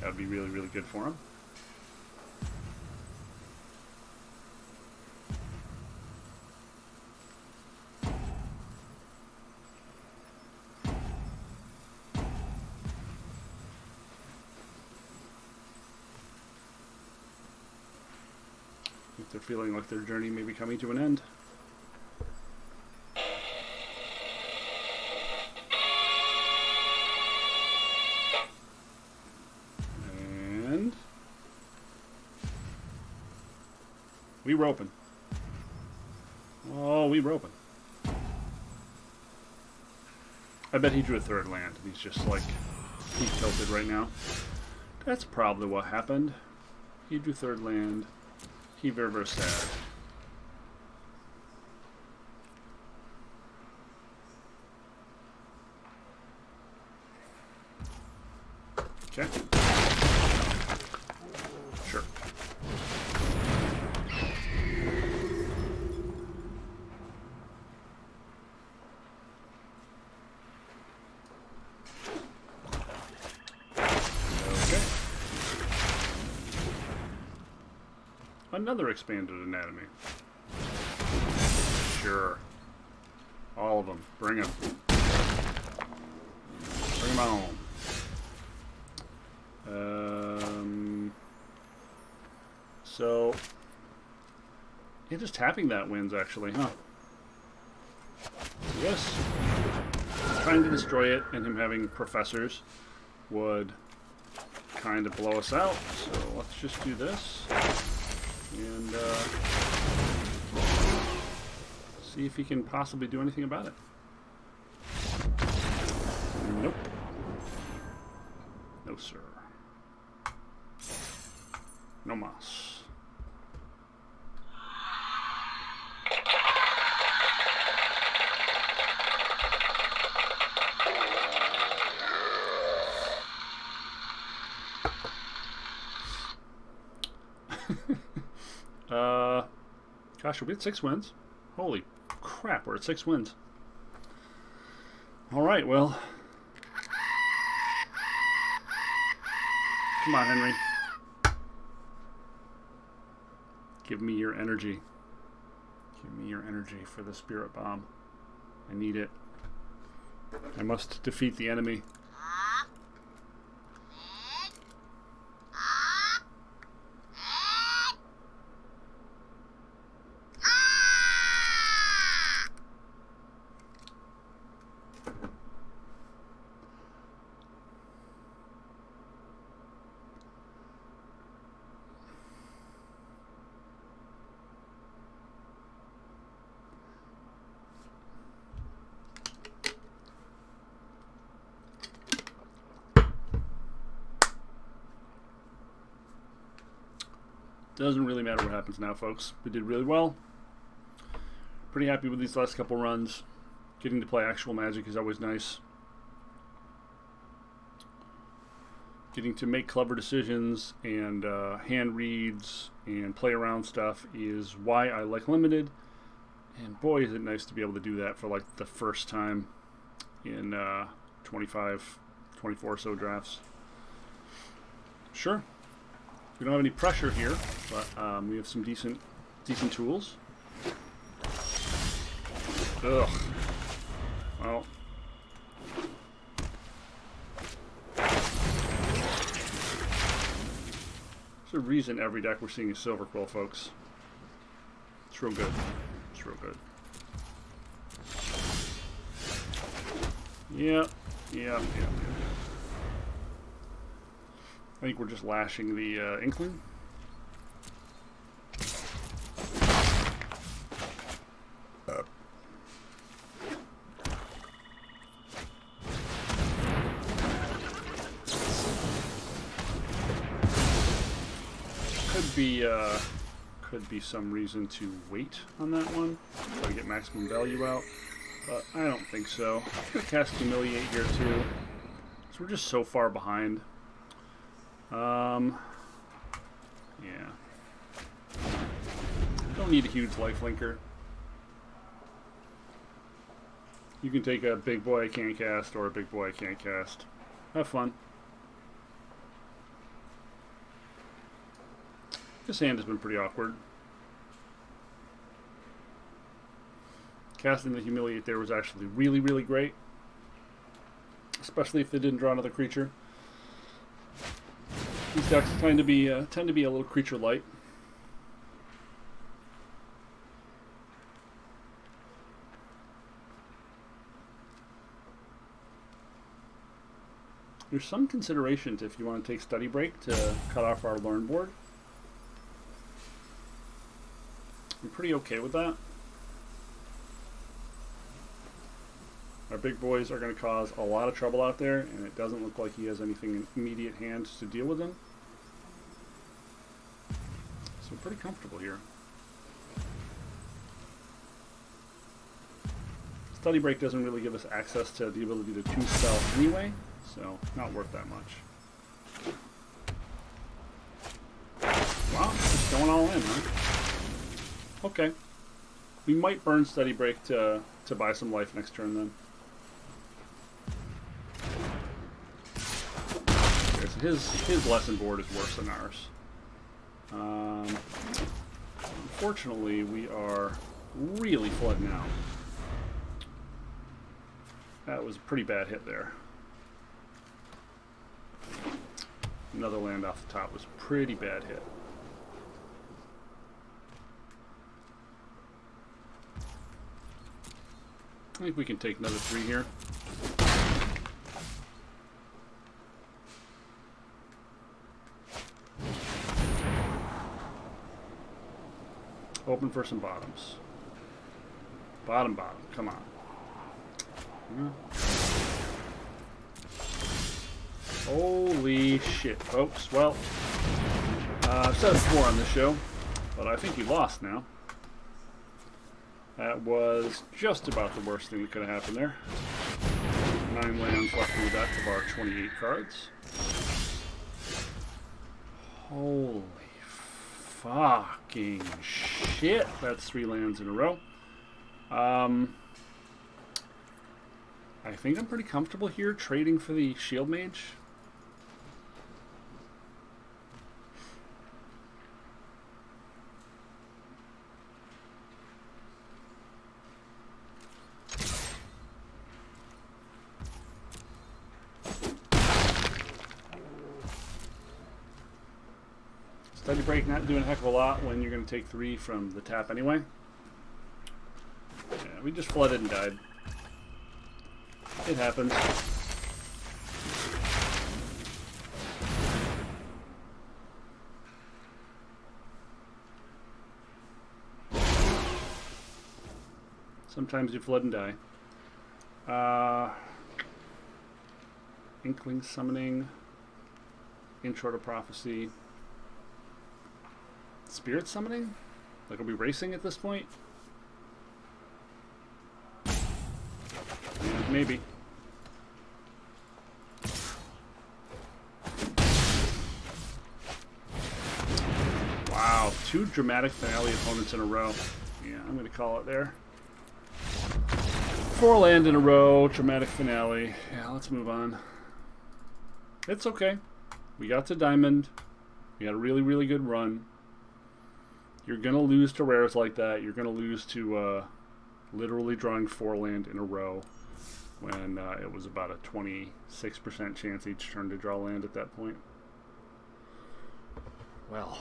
that would be really, really good for him. If they're feeling like their journey may be coming to an end. We roping. Oh, we roping. I bet he drew a third land. He's just like, he's tilted right now. That's probably what happened. He drew third land. He very, very sad. another expanded anatomy. Sure. All of them. Bring them. Bring them on. So, yeah, just tapping that wins, actually, huh? Yes. Trying to destroy it and him having professors would kind of blow us out. So let's just do this and see if he can possibly do anything about it. Nope. No, sir. No mas. Gosh, are we at 6 wins? Holy crap, we're at 6 wins. Alright, well. Come on, Henry. Give me your energy. Give me your energy for the spirit bomb. I need it. I must defeat the enemy. Doesn't really matter what happens now, folks. We did really well. Pretty happy with these last couple runs. Getting to play actual Magic is always nice. Getting to make clever decisions and hand reads and play around stuff is why I like Limited. And boy, is it nice to be able to do that for like the first time in 25, 24 or so drafts. Sure. We don't have any pressure here, but we have some decent tools. Ugh. Well. There's a reason every deck we're seeing is Silverquill, folks. It's real good. It's real good. Yeah. I think we're just lashing the Inkling. Could be some reason to wait on that one, try to get maximum value out, but I don't think so. I'm gonna cast Humiliate here too, so we're just so far behind. Yeah. Don't need a huge lifelinker. You can take a big boy I can't cast or a big boy I can't cast. Have fun. This hand has been pretty awkward. Casting the Humiliate there was actually really, really great. Especially if they didn't draw another creature. These decks tend to be a little creature light. There's some consideration to if you want to take Study Break to cut off our Learn board. I'm pretty okay with that. Our big boys are going to cause a lot of trouble out there, and it doesn't look like he has anything in immediate hand to deal with them. So we're pretty comfortable here. Study Break doesn't really give us access to the ability to choose spell anyway, so not worth that much. Wow, just going all in, huh? Okay. We might burn Study Break to buy some life next turn then. Okay, so his lesson board is worse than ours. Unfortunately, we are really flooding out. That was a pretty bad hit there. Another land off the top was a pretty bad hit. I think we can take another 3 here. Open for some bottoms. Bottom, come on. Holy shit, folks. Well, I've said it before on this show, but I think we lost now. That was just about the worst thing that could have happened there. 9 lands left in the deck of our 28 cards. Holy fucking shit. That's 3 lands in a row. I think I'm pretty comfortable here trading for the Shield Mage. Study break not doing a heck of a lot when you're going to take 3 from the tap anyway. Yeah, we just flooded and died. It happens. Sometimes you flood and die. Inkling Summoning. Intro to Prophecy. Spirit Summoning? Like, are we racing at this point? Yeah, maybe. Wow, 2 dramatic finale opponents in a row. Yeah, I'm going to call it there. 4 land in a row, dramatic finale. Yeah, let's move on. It's okay. We got to Diamond. We had a really, really good run. You're going to lose to rares like that. You're going to lose to literally drawing 4 land in a row when it was about a 26% chance each turn to draw land at that point. Well,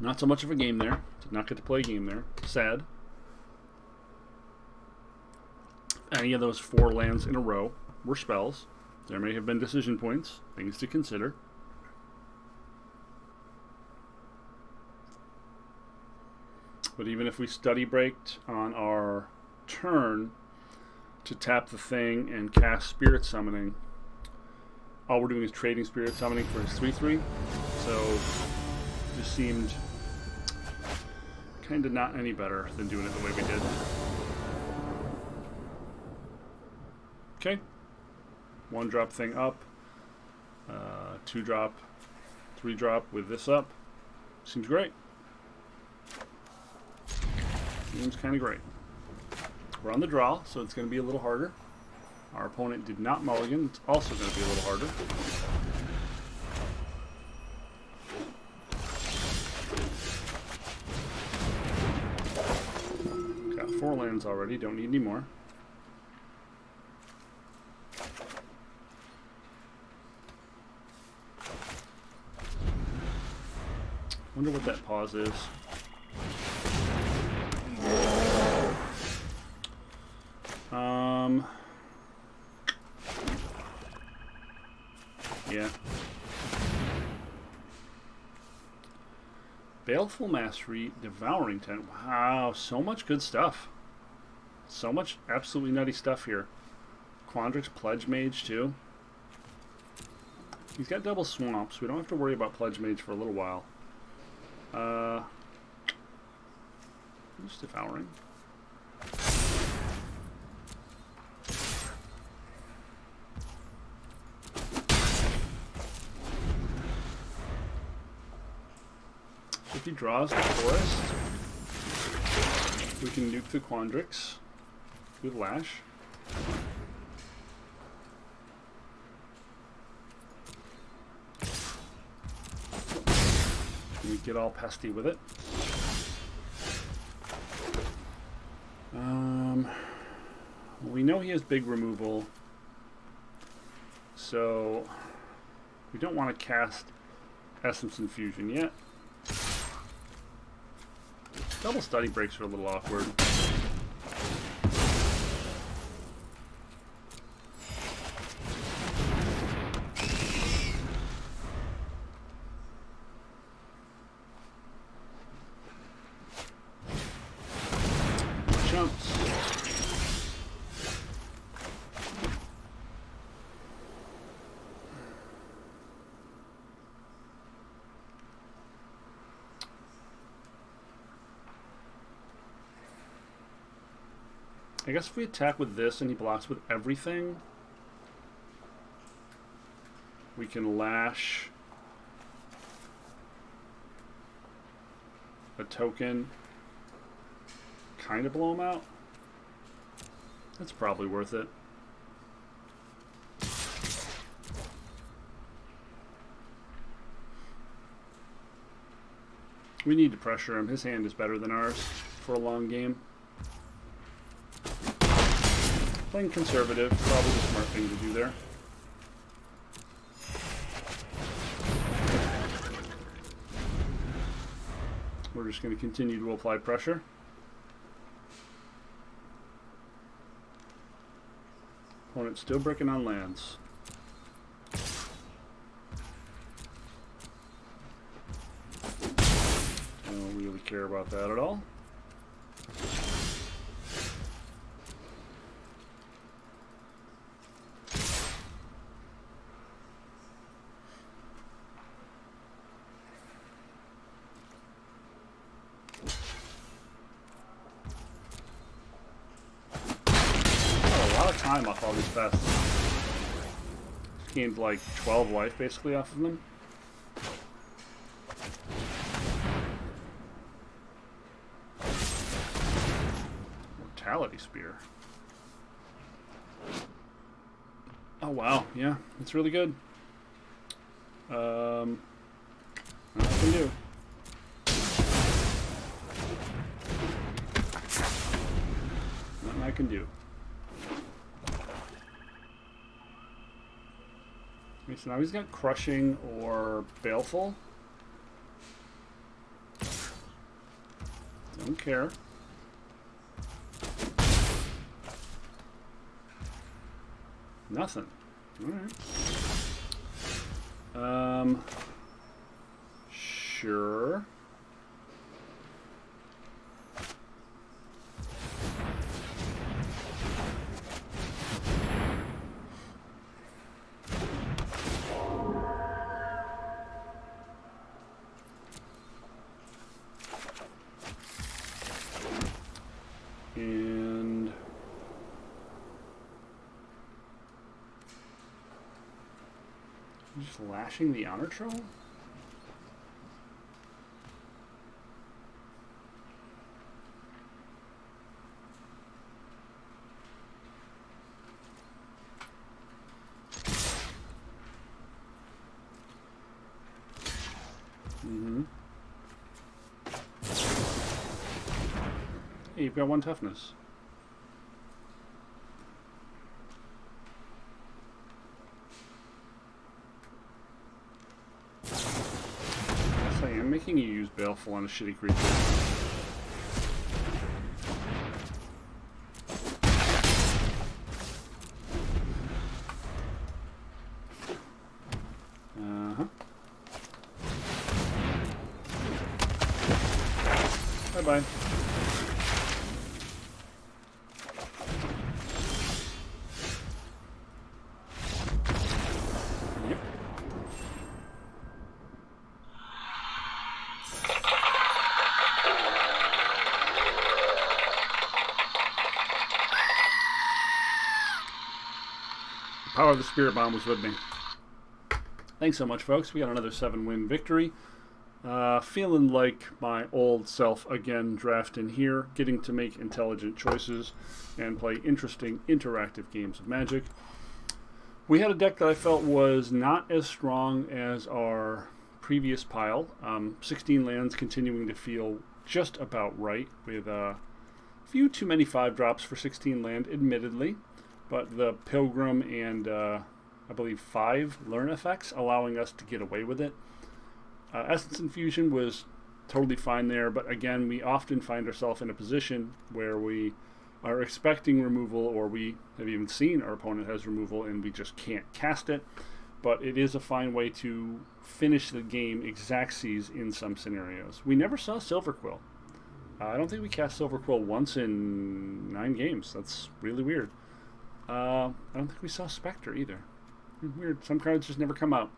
not so much of a game there. Did not get to play a game there. Sad. Any of those 4 lands in a row were spells. There may have been decision points, things to consider. But even if we study breaked on our turn to tap the thing and cast Spirit Summoning, all we're doing is trading Spirit Summoning for his 3/3. So it just seemed kind of not any better than doing it the way we did. Okay. 1-drop thing up. 2-drop, 3-drop with this up. Seems great. Seems kind of great. We're on the draw, so it's going to be a little harder. Our opponent did not mulligan. It's also going to be a little harder. Got 4 lands already. Don't need any more. Wonder what that pause is. Yeah. Baleful Mastery, Devouring Tent. Wow, so much good stuff. So much absolutely nutty stuff here. Quandrix Pledge Mage, too. He's got double swamps. We don't have to worry about Pledge Mage for a little while. Just Devouring. If he draws the forest, we can nuke the Quandrix with Lash. get all pesty with it. We know he has big removal, so we don't want to cast Essence Infusion yet. Double Study Breaks are a little awkward. Jumps. I guess if we attack with this and he blocks with everything, we can lash a token, kind of blow him out. That's probably worth it. We need to pressure him. His hand is better than ours for a long game. Playing conservative, probably the smart thing to do there. We're just going to continue to apply pressure. Opponent still bricking on lands. Don't really care about that at all. Time off all these pests. Gained like 12 life basically off of them. Mortality Spear. Oh wow, yeah, it's really good. Nothing I can do. Nothing I can do. Okay, so now he's got Crushing or Baleful. Don't care. Nothing. Alright. Sure. And just lashing the Honor Troll? Hey, you've got 1 toughness. Yes, I am making you use Baleful on a shitty creature. Bye-bye. Power of the Spirit Bomb was with me. Thanks so much, folks. We got another 7-win victory. Feeling like my old self again, drafting here, getting to make intelligent choices and play interesting, interactive games of Magic. We had a deck that I felt was not as strong as our previous pile. 16 lands continuing to feel just about right, with a few too many 5-drops for 16 land, admittedly. But the Pilgrim and, I believe, 5 learn effects allowing us to get away with it. Essence Infusion was totally fine there, but again, we often find ourselves in a position where we are expecting removal, or we have even seen our opponent has removal and we just can't cast it. But it is a fine way to finish the game Xaxes in some scenarios. We never saw Silverquill. I don't think we cast Silverquill once in 9 games. That's really weird. I don't think we saw Spectre either. Weird. Some cards just never come out.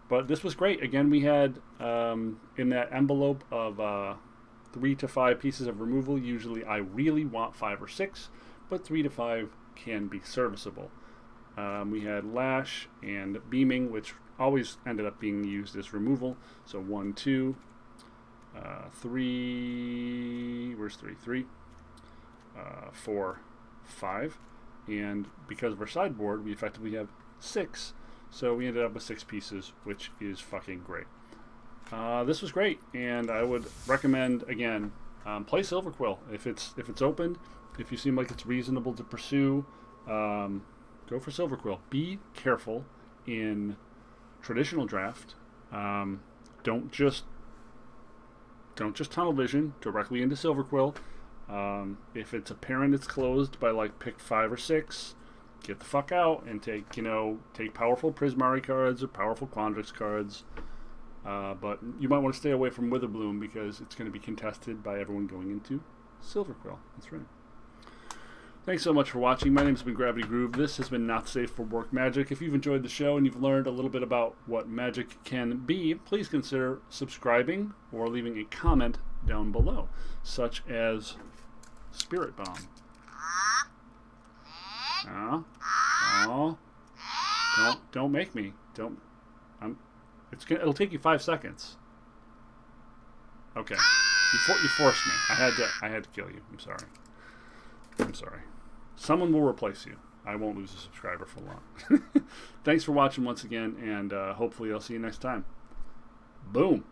But this was great. Again, we had in that envelope of 3 to 5 pieces of removal. Usually I really want 5 or 6, but 3 to 5 can be serviceable. We had Lash and Beaming, which always ended up being used as removal. So 1, 2, 3, where's 3? 3, 4, 5. And because of our sideboard, we effectively have 6. So we ended up with 6 pieces, which is fucking great. This was great, and I would recommend, again, play Silverquill. If it's opened, if you seem like it's reasonable to pursue, go for Silverquill. Be careful in traditional draft. Don't just tunnel vision directly into Silverquill. If it's apparent it's closed by like pick 5 or 6, get the fuck out and take powerful Prismari cards or powerful Quandrix cards. But you might want to stay away from Witherbloom because it's going to be contested by everyone going into Silverquill. That's right. Thanks so much for watching. My name has been Gravity Groove. This has been Not Safe for Work Magic. If you've enjoyed the show and you've learned a little bit about what Magic can be, please consider subscribing or leaving a comment down below, such as Spirit Bomb. Don't make me. It'll take you 5 seconds. Okay. You forced me. I had to kill you. I'm sorry. Someone will replace you. I won't lose a subscriber for long. Thanks for watching once again, and hopefully I'll see you next time. Boom.